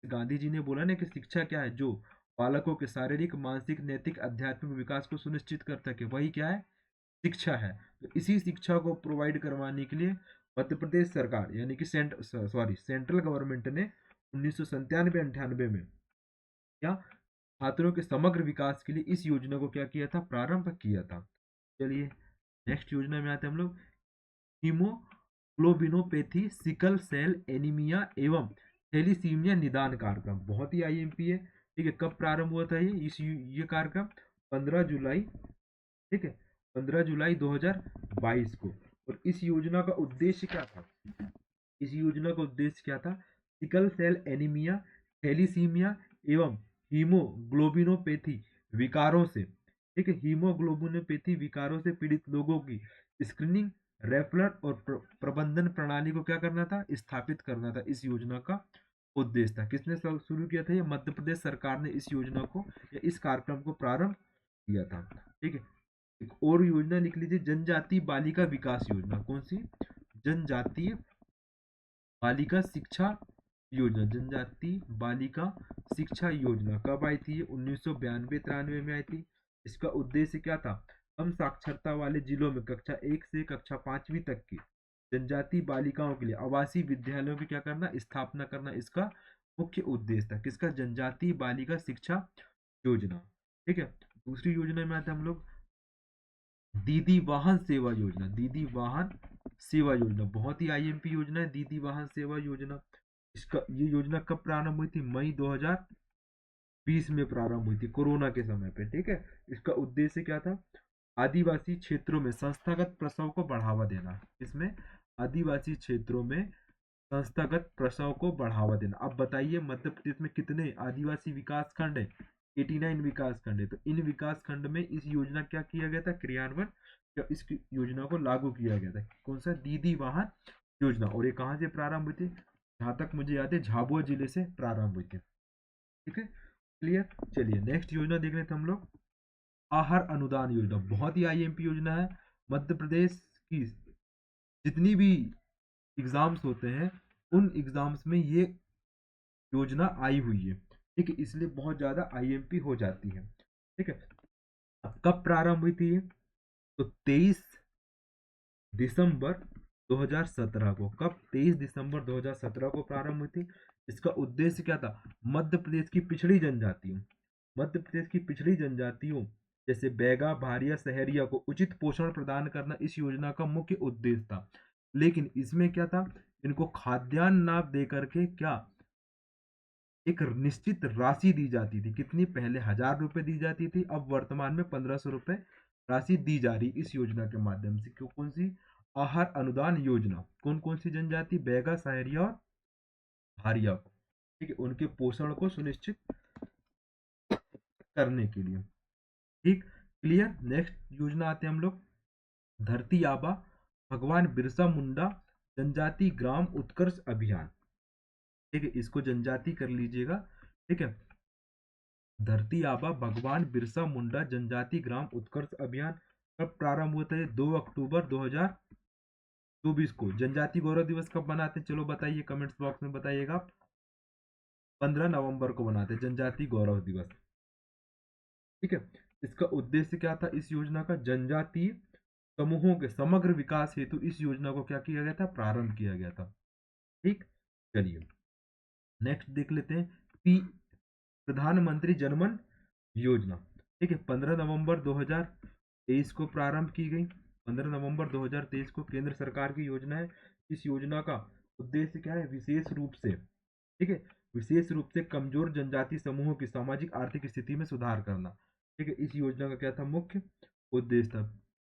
गांधी जी ने बोला ना कि शिक्षा क्या है? जो बालकों के शारीरिक मानसिक नैतिक आध्यात्मिक विकास को सुनिश्चित कर सके, वही क्या है? शिक्षा है। तो इसी शिक्षा को प्रोवाइड करवाने के लिए मध्य प्रदेश सरकार यानी कि सेंट्रल गवर्नमेंट ने 1997-98 में क्या छात्रों के समग्र विकास के लिए इस योजना को क्या किया था? प्रारंभ किया था। चलिए, नेक्स्ट योजना में आते हैं हम लोग, हीमोग्लोबिनोपैथी सिकल सेल एनीमिया एवं थैलीसीमिया निदान कार्यक्रम। बहुत ही आईएमपी है। ठीक है, कब प्रारंभ हुआ था ये कार्यक्रम? 15 जुलाई। ठीक है, 15 जुलाई 2022 को। और इस योजना का उद्देश्य क्या था? इस योजना का उद्देश्य क्या था? सिकल सेल एनीमिया, थैलीसीमिया एवं हीमोग्लोबिनोपैथी विकारों से, ठीक है, हीमोग्लोबिनोपैथी विकारों से पीड़ित लोगों की स्क्रीनिंग, रेफरल और प्रबंधन प्रणाली को क्या करना था? स्थापित करना था। इस योजना का उद्देश्य था। किसने शुरू किया था? ये मध्य प्रदेश सरकार ने इस योजना को या इस कार्यक्रम को प्रारंभ किया था। ठीक है, एक और योजना लिख लीजिए, जनजातीय बालिका विकास योजना। कौन सी? जनजातीय बालिका शिक्षा योजना। जनजातीय बालिका शिक्षा योजना कब आई थी? 1992-93 में आई थी। इसका उद्देश्य क्या था? कम साक्षरता वाले जिलों में कक्षा 1 से कक्षा 5वीं तक की जनजातीय बालिकाओं के लिए आवासीय विद्यालयों की क्या करना? स्थापना करना इसका मुख्य उद्देश्य था। किसका? जनजातीय बालिका शिक्षा योजना। ठीक है, दूसरी योजना में आते हैं हम लोग, दीदी वाहन सेवा योजना। दीदी वाहन सेवा योजना बहुत ही आईएमपी योजना है, दीदी वाहन सेवा योजना। ये योजना कब प्रारंभ हुई थी? मई 2020 में प्रारंभ हुई थी, कोरोना के समय पे। ठीक है, इसका उद्देश्य क्या था? आदिवासी क्षेत्रों में संस्थागत प्रसव को बढ़ावा देना। इसमें आदिवासी क्षेत्रों में संस्थागत प्रसव को बढ़ावा देना। अब बताइए मध्य प्रदेश में कितने आदिवासी विकास खंड है? 89 विकास खंड है। तो इन विकास खंड में इस योजना क्या किया गया था, क्रियान्वयन या इस योजना को लागू किया गया था। कौन सा? दीदी वाहन योजना। और ये कहाँ से प्रारंभ हुई थी? जहां तक मुझे याद है झाबुआ जिले से प्रारंभ हुई थी। ठीक है, क्लियर। चलिए नेक्स्ट योजना देख रहे थे हम लोग, आहार अनुदान योजना। बहुत ही आईएमपी योजना है। मध्य प्रदेश की जितनी भी एग्जाम्स होते हैं उन एग्जाम्स में ये योजना आई हुई है। ठीक है, इसलिए बहुत ज्यादा आईएमपी हो जाती है। ठीक है, अब कब प्रारंभ हुई थी ये? तो 23 दिसंबर 2017 को। कब? 23 दिसंबर 2017 को प्रारंभ हुई थी। इसका उद्देश्य क्या था? मध्य प्रदेश की पिछड़ी जनजातियों, मध्य प्रदेश की पिछड़ी जनजातियों जैसे बैगा, भारिया, सहरिया को उचित पोषण प्रदान करना इस योजना का मुख्य उद्देश्य था। लेकिन इसमें क्या था? इनको खाद्यान्न ना दे करके क्या एक निश्चित राशि दी जाती थी। कितनी? पहले 1000 रुपए दी जाती थी, अब वर्तमान में 1500 रुपए राशि दी जा रही इस योजना के माध्यम से। क्यों? कौन सी? आहार अनुदान योजना। कौन कौन सी जनजाति? बैगा, सहरिया और भारिया। ठीक है, उनके पोषण को सुनिश्चित करने के लिए। ठीक, क्लियर। नेक्स्ट योजना आते हैं हम लोग, धरती आबा भगवान बिरसा मुंडा जनजाति ग्राम उत्कर्ष अभियान। ठीक है, इसको जनजाति कर लीजिएगा। ठीक है, धरती आबा भगवान बिरसा मुंडा जनजाति ग्राम उत्कर्ष अभियान कब प्रारंभ होता है? 2 अक्टूबर 2024 को। जनजाति गौरव दिवस कब मनाते हैं? चलो बताइए, कमेंट्स बॉक्स में बताइएगा। 15 नवंबर को मनाते हैं जनजाति गौरव दिवस। ठीक है, इसका उद्देश्य क्या था इस योजना का? जनजातीय समूहों के समग्र विकास हेतु इस योजना को क्या किया गया था? प्रारंभ किया गया था। ठीक, चलिए नेक्स्ट देख लेते हैं, पी प्रधानमंत्री जनमन योजना। ठीक है, 15 नवंबर 2023 को प्रारंभ की गई। 15 नवंबर 2023 को केंद्र सरकार की योजना है। इस योजना का उद्देश्य क्या है? विशेष रूप से, ठीक है, विशेष रूप से कमजोर जनजाति समूहों की सामाजिक आर्थिक स्थिति में सुधार करना। ठीक है, इस योजना का क्या था? मुख्य उद्देश्य था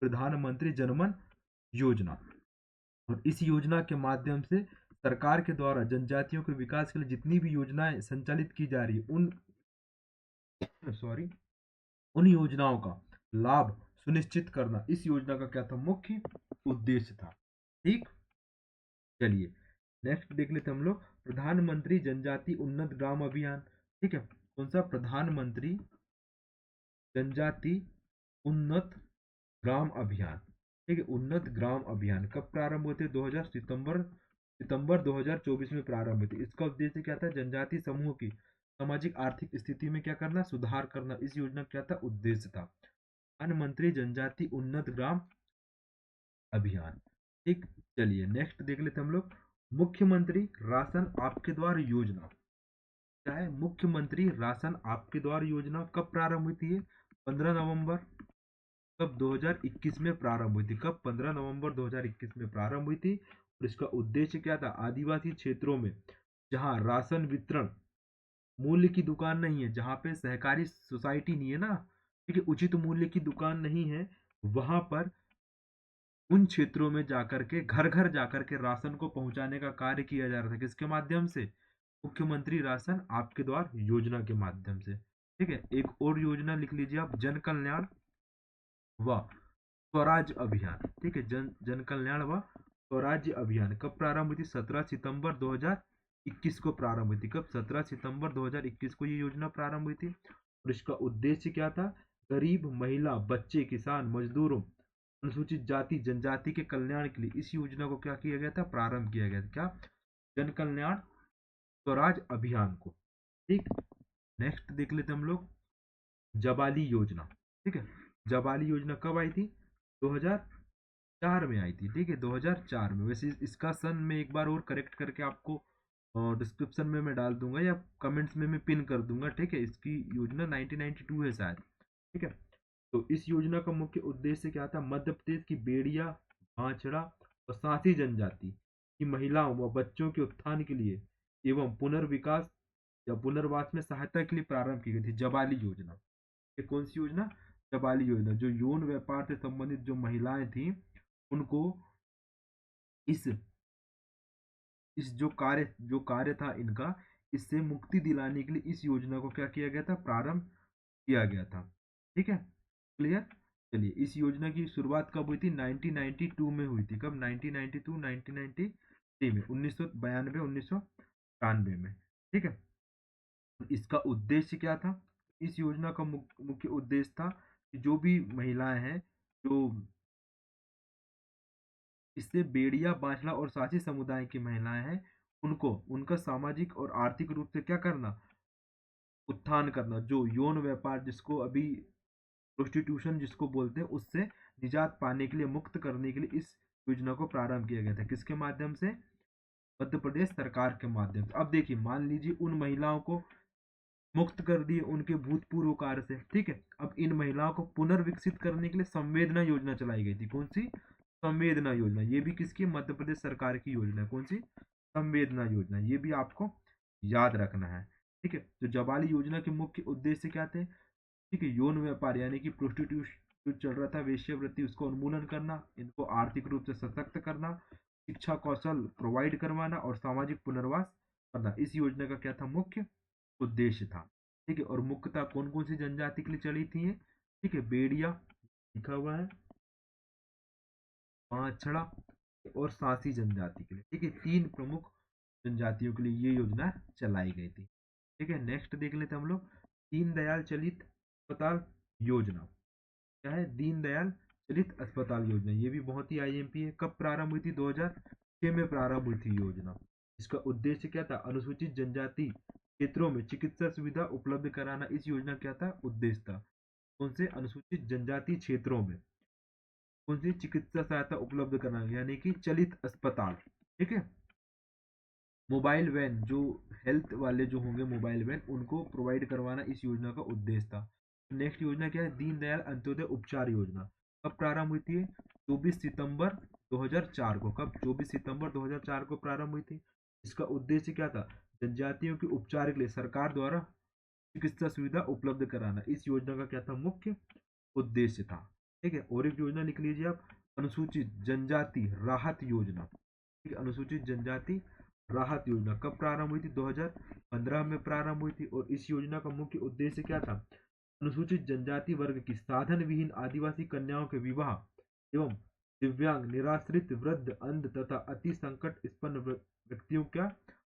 प्रधानमंत्री जनमन योजना। और इस योजना के माध्यम से सरकार के द्वारा जनजातियों के विकास के लिए जितनी भी योजनाएं संचालित की जा रही है उन सॉरी उन योजनाओं का लाभ सुनिश्चित करना इस योजना का क्या था? मुख्य उद्देश्य था। ठीक, चलिए नेक्स्ट देख लेते हम लोग, प्रधानमंत्री जनजाति उन्नत ग्राम अभियान। ठीक है, कौन सा? प्रधानमंत्री जनजाति उन्नत ग्राम अभियान। ठीक है, उन्नत ग्राम अभियान कब प्रारंभ होते? 2000 सितंबर 2024 में प्रारंभ हुई थी। इसका उद्देश्य क्या था? जनजाति समूह की सामाजिक आर्थिक स्थिति में क्या करना? सुधार करना इस योजना क्या था? उद्देश्य था। प्रधानमंत्री जनजाति उन्नत ग्राम अभियान। ठीक, चलिए नेक्स्ट देख लेते हम लोग, मुख्यमंत्री राशन आपके द्वार योजना। क्या है? मुख्यमंत्री राशन आपके द्वार योजना कब प्रारंभ हुई थी? 15 नवंबर कब? 2021 में प्रारंभ हुई थी। कब? 15 नवंबर 2021 में प्रारंभ हुई थी। और इसका उद्देश्य क्या था? आदिवासी क्षेत्रों में जहां राशन वितरण मूल्य की दुकान नहीं है, जहां पे सहकारी सोसाइटी नहीं है ना, ठीक है, उचित मूल्य की दुकान नहीं है, वहां पर उन क्षेत्रों में जाकर के घर घर जाकर के राशन को पहुंचाने का कार्य किया जा रहा था। किसके माध्यम से? मुख्यमंत्री राशन आपके द्वार योजना के माध्यम से। ठीक है, एक और योजना लिख लीजिए आप, जन कल्याण व स्वराज अभियान। ठीक है, जन कल्याण व स्वराज्य अभियान कब प्रारंभ हुई थी? 17 सितंबर 2021 को प्रारंभ हुई थी। कब? 17 सितंबर 2021 को ये योजना प्रारंभ हुई थी। और इसका उद्देश्य क्या था? गरीब, महिला, बच्चे, किसान, मजदूरों, अनुसूचित जाति जनजाति के कल्याण के लिए इस योजना को क्या किया गया था? प्रारंभ किया गया था। क्या? जन कल्याण स्वराज अभियान को। ठीक, नेक्स्ट देख लेते हम लोग, जबाली योजना। ठीक है, जबाली योजना कब आई थी? 2004 में आई थी। ठीक है, 2004 में। वैसे इसका सन में एक बार और करेक्ट करके आपको डिस्क्रिप्शन में मैं डाल दूंगा या कमेंट्स में मैं पिन कर दूंगा। ठीक है, इसकी योजना 1992 है शायद। ठीक है, तो इस योजना का मुख्य उद्देश्य क्या था? मध्य प्रदेश की बेड़िया, भांछड़ा और सांसी जनजाति की महिलाओं व बच्चों के उत्थान के लिए एवं पुनर्विकास या पुनर्वास में सहायता के लिए प्रारंभ की गई थी जबाली योजना। ये कौन सी योजना? जबाली योजना। जो यौन व्यापार से संबंधित जो महिलाएं थी उनको इस इस जो कार्य था इनका, इससे मुक्ति दिलाने के लिए इस योजना को क्या किया गया था, प्रारंभ किया गया था। ठीक है, क्लियर। चलिए, इस योजना की शुरुआत कब हुई थी, 1992 में हुई थी। कब, 1992, 1993 में, 1992, 1993 में। ठीक है, इसका उद्देश्य क्या था, इस योजना का मुख्य उद्देश्य था कि जो भी महिलाएं हैं, जो इससे बेड़िया, बांचला और साथी समुदाय की महिलाएं हैं, उनको उनका सामाजिक और आर्थिक रूप से क्या करना, उत्थान करना। जो यौन व्यापार, जिसको अभी प्रोस्टिट्यूशन जिसको बोलते हैं, उससे निजात पाने के लिए, मुक्त करने के लिए इस योजना को प्रारंभ किया गया था। किसके माध्यम से, मध्य प्रदेश सरकार के माध्यम से। अब देखिए, मान लीजिए उन महिलाओं को मुक्त कर दिए उनके भूतपूर्व कार्य से। ठीक है, अब इन महिलाओं को पुनर्विकसित करने के लिए संवेदना योजना चलाई गई थी। कौन सी, संवेदना योजना। ये भी किसकी, मध्य प्रदेश सरकार की योजना है। कौन सी, संवेदना योजना। ये भी आपको याद रखना है। ठीक है, तो जवाली योजना के मुख्य उद्देश्य क्या थे, ठीक है, यौन व्यापार यानी कि प्रोस्टिट्यूशन जो चल रहा था, वेश्यावृत्ति, उसको उन्मूलन करना, इनको आर्थिक रूप से सशक्त करना, शिक्षा कौशल प्रोवाइड करवाना और सामाजिक पुनर्वास करना, इस योजना का क्या था, मुख्य उद्देश्य था। ठीक है, और मुख्यतः कौन कौन सी जनजाति के लिए चली थी ये, ठीक है, बेड़िया लिखा हुआ है, पांचड़ा और सांसी जनजाति के लिए। ठीक है, तीन प्रमुख जनजातियों के लिए ये योजना चलाई गई थी। ठीक है, नेक्स्ट देख लेते हैं हम लोग, दीनदयाल चलित अस्पताल योजना। क्या है, दीनदयाल चलित अस्पताल योजना। ये भी बहुत ही आईएमपी है। कब प्रारंभ हुई थी, 2006 में प्रारंभ हुई थी योजना। इसका उद्देश्य क्या था, अनुसूचित जनजाति क्षेत्रों में चिकित्सा सुविधा उपलब्ध कराना, इस योजना क्या था, उद्देश्य था। कौन से, अनुसूचित जनजाति क्षेत्रों में कौन सी चिकित्सा सहायता उपलब्ध कराना, यानी कि चलित अस्पताल। ठीक है, मोबाइल वैन, जो हेल्थ वाले जो होंगे मोबाइल वैन, उनको प्रोवाइड करवाना इस योजना का उद्देश्य था। नेक्स्ट योजना क्या है, दीनदयाल अंत्योदय उपचार योजना। कब प्रारंभ हुई थी, 24 सितंबर 2004 को। कब, 24 सितंबर 2004 को प्रारंभ हुई थी। इसका उद्देश्य क्या था, जनजातियों के उपचार के लिए सरकार द्वारा चिकित्सा सुविधा उपलब्ध कराना, इस योजना का क्या था, मुख्य उद्देश्य था। ठीक है, और एक योजना लिख लीजिए आप, अनुसूचित जनजाति राहत योजना। ठीक है, अनुसूचित जनजाति राहत योजना कब प्रारंभ हुई थी, 2015 में प्रारंभ हुई थी। और इस योजना का मुख्य उद्देश्य क्या था, अनुसूचित जनजाति वर्ग की साधन विहीन आदिवासी कन्याओं के विवाह एवं दिव्यांग, निराश्रित, वृद्ध, अंध तथा अति संकट स्पन्न व्यक्तियों का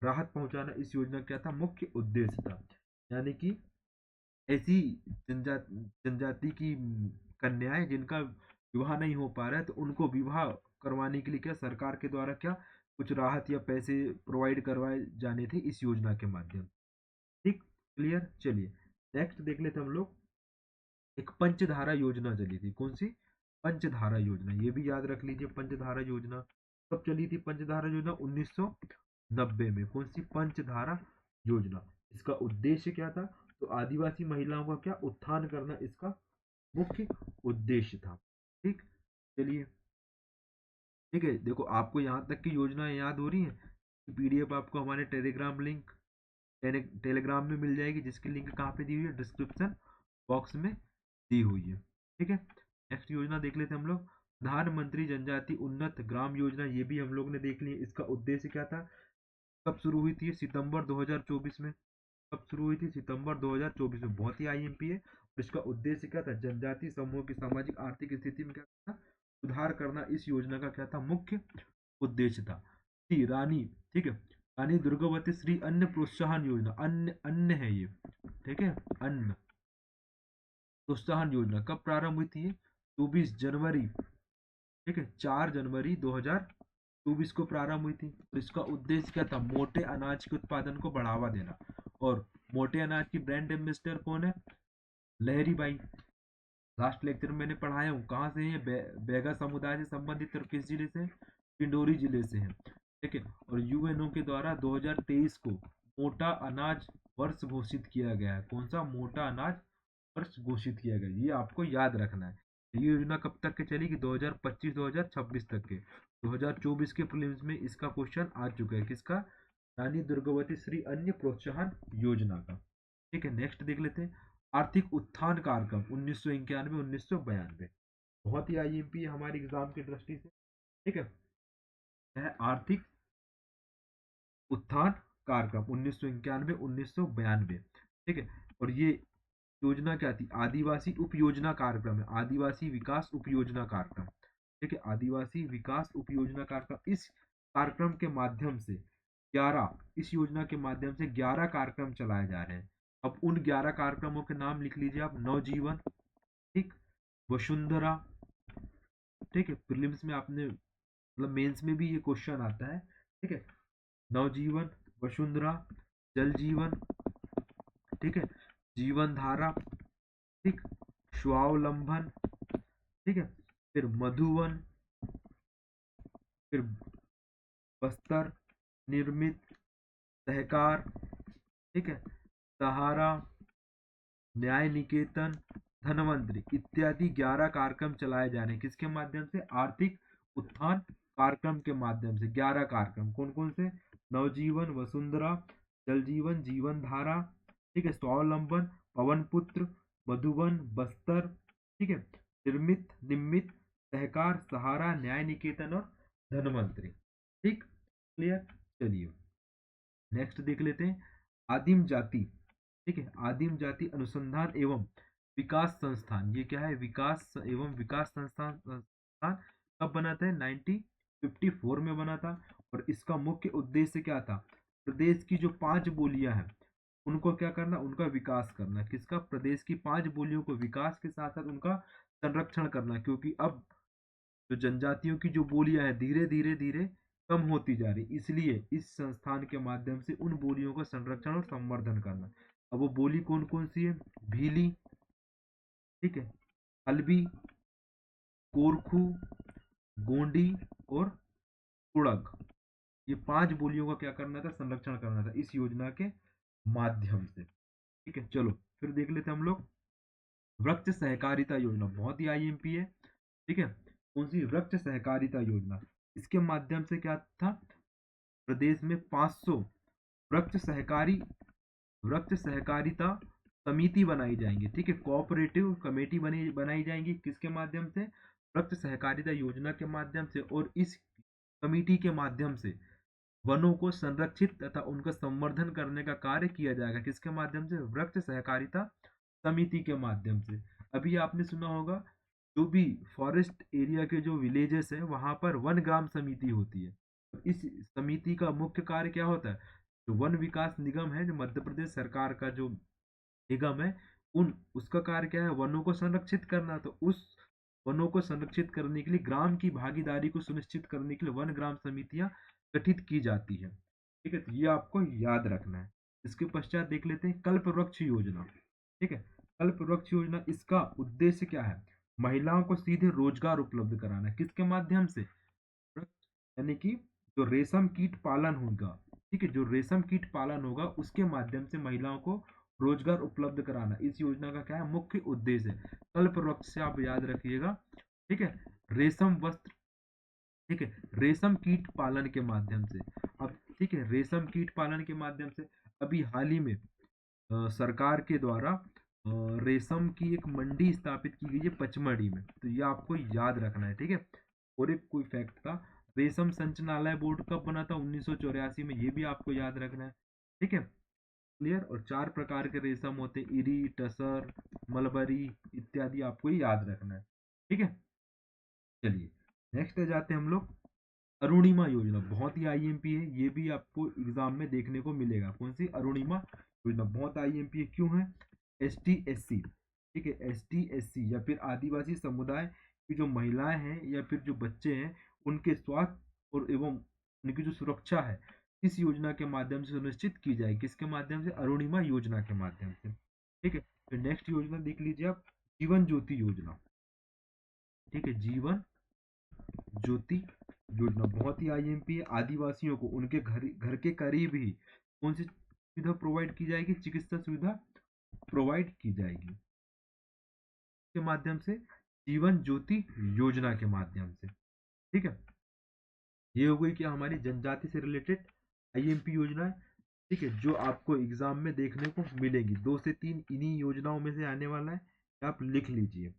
राहत पहुंचाना, इस योजना क्या था, मुख्य उद्देश्य था। यानी कि ऐसी जनजाति की कन्याएं जिनका विवाह नहीं हो पा रहा है, तो उनको विवाह करवाने के लिए क्या, सरकार के द्वारा क्या कुछ राहत या पैसे प्रोवाइड करवाए जाने थे इस योजना के माध्यम। ठीक, क्लियर। चलिए, नेक्स्ट देख लेते हम लोग, एक पंचधारा योजना चली थी। कौन सी, पंचधारा योजना। ये भी याद रख लीजिए, पंचधारा योजना कब चली थी, पंचधारा योजना 1990 में। कौन सी, पंचधारा योजना। इसका उद्देश्य क्या था, तो आदिवासी महिलाओं का क्या, उत्थान करना इसका मुख्य उद्देश्य था। ठीक, चलिए, ठीक है, देखो आपको यहाँ तक की योजनाएं याद हो रही हैं। पीडीएफ आपको हमारे टेलीग्राम लिंक टेलीग्राम में मिल जाएगी, जिसकी लिंक कहाँ पे दी हुई है, डिस्क्रिप्शन बॉक्स में दी हुई है। ठीक है, नेक्स्ट योजना देख लेते हैं हम लोग, प्रधानमंत्री जनजाति उन्नत ग्राम योजना। ये भी हम लोग ने देख ली। इसका उद्देश्य क्या था, कब शुरू हुई थी, सितंबर 2024 में। कब शुरू हुई थी, सितंबर 2024 में। बहुत ही आईएमपी है। और इसका उद्देश्य क्या था, जनजाति समूह की सामाजिक आर्थिक स्थिति में क्या था, सुधार करना, इस योजना का क्या था, मुख्य उद्देश्य था। थी रानी, ठीक है, रानी दुर्गावती श्री अन्न प्रोत्साहन योजना। अन्न, अन्न है ये। ठीक है, अन्न प्रोत्साहन योजना कब प्रारंभ हुई थी, 24 जनवरी, ठीक है, 4 जनवरी 2024 को प्रारंभ हुई थी। और इसका उद्देश्य क्या था, मोटे अनाज के उत्पादन को बढ़ावा देना। और मोटे अनाज की ब्रांड एम्बेसडर कौन है, लहरी बाई। लास्ट लेक्चर में मैंने पढ़ाया हूँ, कहाँ से है, बैगा समुदाय से संबंधित। और किस जिले से, पिंडोरी जिले से है। ठीक है, और यूएनओ के द्वारा 2023 को मोटा अनाज वर्ष घोषित किया गया है। कौन सा, मोटा अनाज वर्ष घोषित किया गया, ये आपको याद रखना है। ये योजना कब तक के चलेगी, 2025-2026 तक के। 2024 के प्रीलिम्स में इसका क्वेश्चन आ चुका है, किसका, रानी दुर्गावती श्री अन्न प्रोत्साहन योजना का। ठीक है, नेक्स्ट देख लेते हैं, आर्थिक उत्थान कार्यक्रम 1991-1992। बहुत ही आईएमपी है हमारे एग्जाम की दृष्टि से। ठीक है, आर्थिक उत्थान कार्यक्रम 1991-1992, ठीक है। और ये योजना क्या थी? आदिवासी उपयोजना कार्यक्रम है, आदिवासी विकास उपयोजना कार्यक्रम, ठीक है, आदिवासी विकास उपयोजना कार्यक्रम। इस कार्यक्रम के माध्यम से 11 इस योजना के माध्यम से 11 कार्यक्रम चलाए जा रहे हैं। अब उन 11 कार्यक्रमों के नाम लिख लीजिए आप। नवजीवन, ठीक, वसुंधरा, ठीक है, प्रीलिम्स में आपने मतलब मेंस में भी ये क्वेश्चन आता है, ठीक है। नवजीवन, वसुंधरा, जल जीवन, ठीक है, जीवन धारा, ठीक, स्वावलंबन, ठीक है, फिर मधुवन, फिर बस्तर, निर्मित, सहकार, ठीक है, सहारा, न्याय निकेतन, धनवंतरी इत्यादि 11 कार्यक्रम चलाए जा रहे हैं। किसके माध्यम से? आर्थिक उत्थान कार्यक्रम के माध्यम से 11 कार्यक्रम। कौन कौन से? नवजीवन, वसुंधरा, जल जीवन, जीवन धारा, ठीक है, स्वावलंबन, पवन पुत्र, मधुबन, बस्तर, ठीक है, निर्मित, निमित, सहकार, सहारा, न्याय निकेतन और धनवंतरी। ठीक, क्लियर। चलिए नेक्स्ट देख लेते हैं। आदिम जाति, ठीक है, आदिम जाति अनुसंधान एवं विकास संस्थान। ये क्या है? विकास एवं विकास संस्थान। संस्थान कब बना था? 1954 में बना था। और इसका मुख्य उद्देश्य क्या था? प्रदेश की जो 5 बोलियां हैं उनको क्या करना? उनका विकास करना। किसका? प्रदेश की 5 बोलियों को विकास के साथ साथ उनका संरक्षण करना, क्योंकि अब जो जनजातियों की जो बोलियां हैं धीरे धीरे धीरे कम होती जा रही, इसलिए इस संस्थान के माध्यम से उन बोलियों का संरक्षण और संवर्धन करना। अब वो बोली कौन कौन सी है? भीली, ठीक है, हल्बी, कोरखू, गोंडी और कुड़क। ये 5 बोलियों का क्या करना था? संरक्षण करना था इस योजना के माध्यम से। ठीक है, चलो फिर देख लेते हैं हम लोग। वृक्ष सहकारिता योजना बहुत ही आईएमपी है, ठीक है। कौन सी? वृक्ष सहकारिता योजना। इसके माध्यम से क्या था? प्रदेश में 500 वृक्ष सहकारी वृक्ष सहकारिता समिति बनाई जाएंगी, ठीक है, कोऑपरेटिव कमेटी बनाई जाएंगी। किसके माध्यम से? वृक्ष सहकारिता योजना के माध्यम से। और इस कमेटी के माध्यम से वनों को संरक्षित तथा उनका संवर्धन करने का कार्य किया जाएगा। किसके माध्यम से? वृक्ष सहकारिता समिति के माध्यम से। अभी आपने सुना होगा जो भी फॉरेस्ट एरिया के जो विलेजेस है वहां पर वन ग्राम समिति होती है। तो इस समिति का मुख्य कार्य क्या होता है? जो वन विकास निगम है, जो मध्य प्रदेश सरकार का जो निगम है, उन उसका कार्य क्या है? वनों को संरक्षित करना। तो उस वनों को संरक्षित करने के लिए ग्राम की भागीदारी को सुनिश्चित करने के लिए वन ग्राम समितियां गठित की जाती है, ठीक है। तो ये आपको याद रखना है। इसके पश्चात देख लेते हैं कल्प वृक्ष योजना, ठीक है। कल्प वृक्ष योजना, इसका उद्देश्य क्या है? महिलाओं को सीधे रोजगार उपलब्ध कराना। किसके माध्यम से? यानी कि जो रेशम कीट पालन होगा, ठीक है, जो रेशम कीट पालन होगा उसके माध्यम से महिलाओं को रोजगार उपलब्ध कराना इस योजना का क्या है? मुख्य उद्देश्य है। कल्प वृक्ष से आप याद रखिएगा, ठीक है। रेशम वस्त्र, ठीक है, रेशम कीट पालन के माध्यम से। अब ठीक है, रेशम कीट पालन के माध्यम से अभी हाल ही में सरकार के द्वारा रेशम की एक मंडी स्थापित की गई है पचमढ़ी में। तो ये आपको याद रखना है, ठीक है। और एक कोई फैक्ट था, रेशम संचालनालय बोर्ड कब बना था? 1984 में। ये भी आपको याद रखना है, ठीक है, क्लियर। और 4 प्रकार के रेशम होते हैं, इरी, टसर, मलबरी इत्यादि, आपको ये याद रखना है, ठीक है। चलिए नेक्स्ट जाते हैं हम लोग। अरुणिमा योजना बहुत ही आईएमपी है, ये भी आपको एग्जाम में देखने को मिलेगा। कौन सी? अरुणिमा योजना बहुत आईएमपी है। क्यों है? एसटी एससी, ठीक है, एसटी एससी या फिर आदिवासी समुदाय की जो महिलाएं हैं या फिर जो बच्चे हैं उनके स्वास्थ्य और एवं उनकी जो सुरक्षा है इस योजना के माध्यम से सुनिश्चित की जाए। किसके माध्यम से? अरुणिमा योजना के माध्यम से, ठीक है। तो नेक्स्ट योजना देख लीजिए आप, जीवन ज्योति योजना, ठीक है, जीवन ज्योति योजना बहुत ही आईएमपी है। आदिवासियों को उनके घर घर के करीब ही कौन सी सुविधा प्रोवाइड की जाएगी? चिकित्सा सुविधा प्रोवाइड की जाएगी के माध्यम से, जीवन ज्योति योजना के माध्यम से, ठीक है। ये हो गई क्या? हमारी जनजाति से रिलेटेड आईएमपी योजना है, ठीक है, जो आपको एग्जाम में देखने को मिलेगी। 2 से 3 इन्हीं योजनाओं में से आने वाला है, आप लिख लीजिए,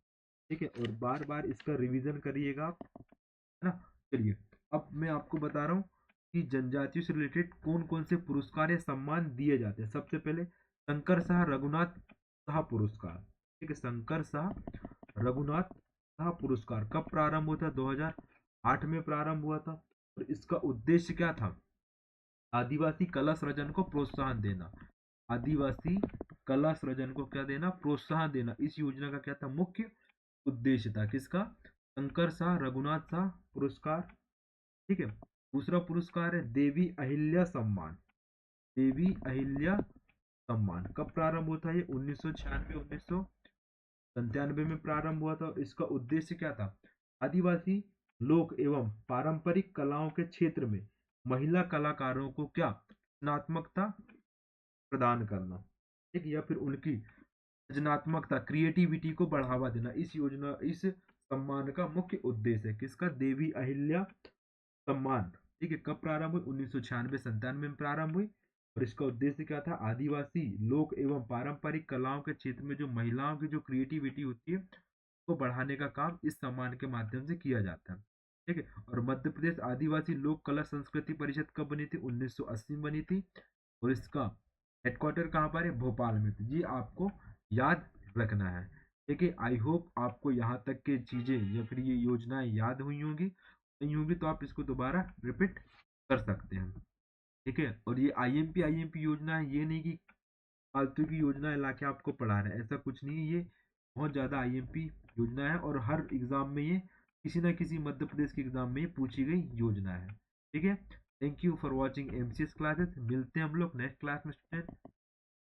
ठीक है। और बार बार इसका रिवीजन करिएगा आप, है ना। चलिए अब मैं आपको बता रहा हूँ कि जनजातियों से रिलेटेड कौन कौन से पुरस्कार या सम्मान दिए जाते हैं। सबसे पहले शंकर शाह रघुनाथ शाह पुरस्कार। ठीक है, शंकर शाह रघुनाथ शाह पुरस्कार कब प्रारंभ हुआ था? 2008 में प्रारंभ हुआ था। और इसका उद्देश्य क्या था? आदिवासी कला सृजन को प्रोत्साहन देना। आदिवासी कला सृजन को क्या देना? प्रोत्साहन देना। इस योजना का क्या था? मुख्य उद्देश्य था। किसका? शंकर शाह रघुनाथ शाह पुरस्कार। ठीक है। दूसरा पुरस्कार है देवी अहिल्या सम्मान। देवी अहिल्या सम्मान कब प्रारंभ होता है? ये 1996 1997 में प्रारंभ हुआ था। इसका उद्देश्य क्या था? आदिवासी लोक एवं पारंपरिक कलाओं के क्षेत्र में महिला कलाकारों को क्या रचनात्मकता प्रदान करना। ठीक, या फिर उनकी सृजनात्मकता क्रिएटिविटी को बढ़ावा देना। इस योजना इस सम्मान का मुख्य उद्देश्य है। किसका? देवी अहिल्या सम्मान। ठीक है, कब प्रारंभ हुई? 1996 97 में प्रारंभ हुई। और इसका उद्देश्य क्या था? आदिवासी लोक एवं पारंपरिक कलाओं के क्षेत्र में जो महिलाओं की जो क्रिएटिविटी होती है को बढ़ाने का काम इस सम्मान के माध्यम से किया जाता है। ठीक है। और मध्य प्रदेश आदिवासी लोक कला संस्कृति परिषद कब बनी थी? 1980 में बनी थी। और इसका हेडक्वार्टर कहाँ पर है? भोपाल में। तो ये आपको याद रखना है। ठीक है, आई होप आपको यहाँ तक के चीजें या फिर ये योजनाएं याद हुई होंगी। नहीं होंगी तो आप इसको दोबारा रिपीट कर सकते हैं। ठीक है। और ये आईएमपी योजना है, ये नहीं कि फालतू की योजनाएं लाके आपको पढ़ा रहे हैं, ऐसा कुछ नहीं है। ये बहुत ज्यादा आईएमपी योजना है और हर एग्जाम में ये किसी ना किसी मध्य प्रदेश के एग्जाम में ये पूछी गई योजना है। ठीक है। Thank you for watching MCS classes. मिलते हैं हम लोग नेक्स्ट क्लास में स्टूडेंट।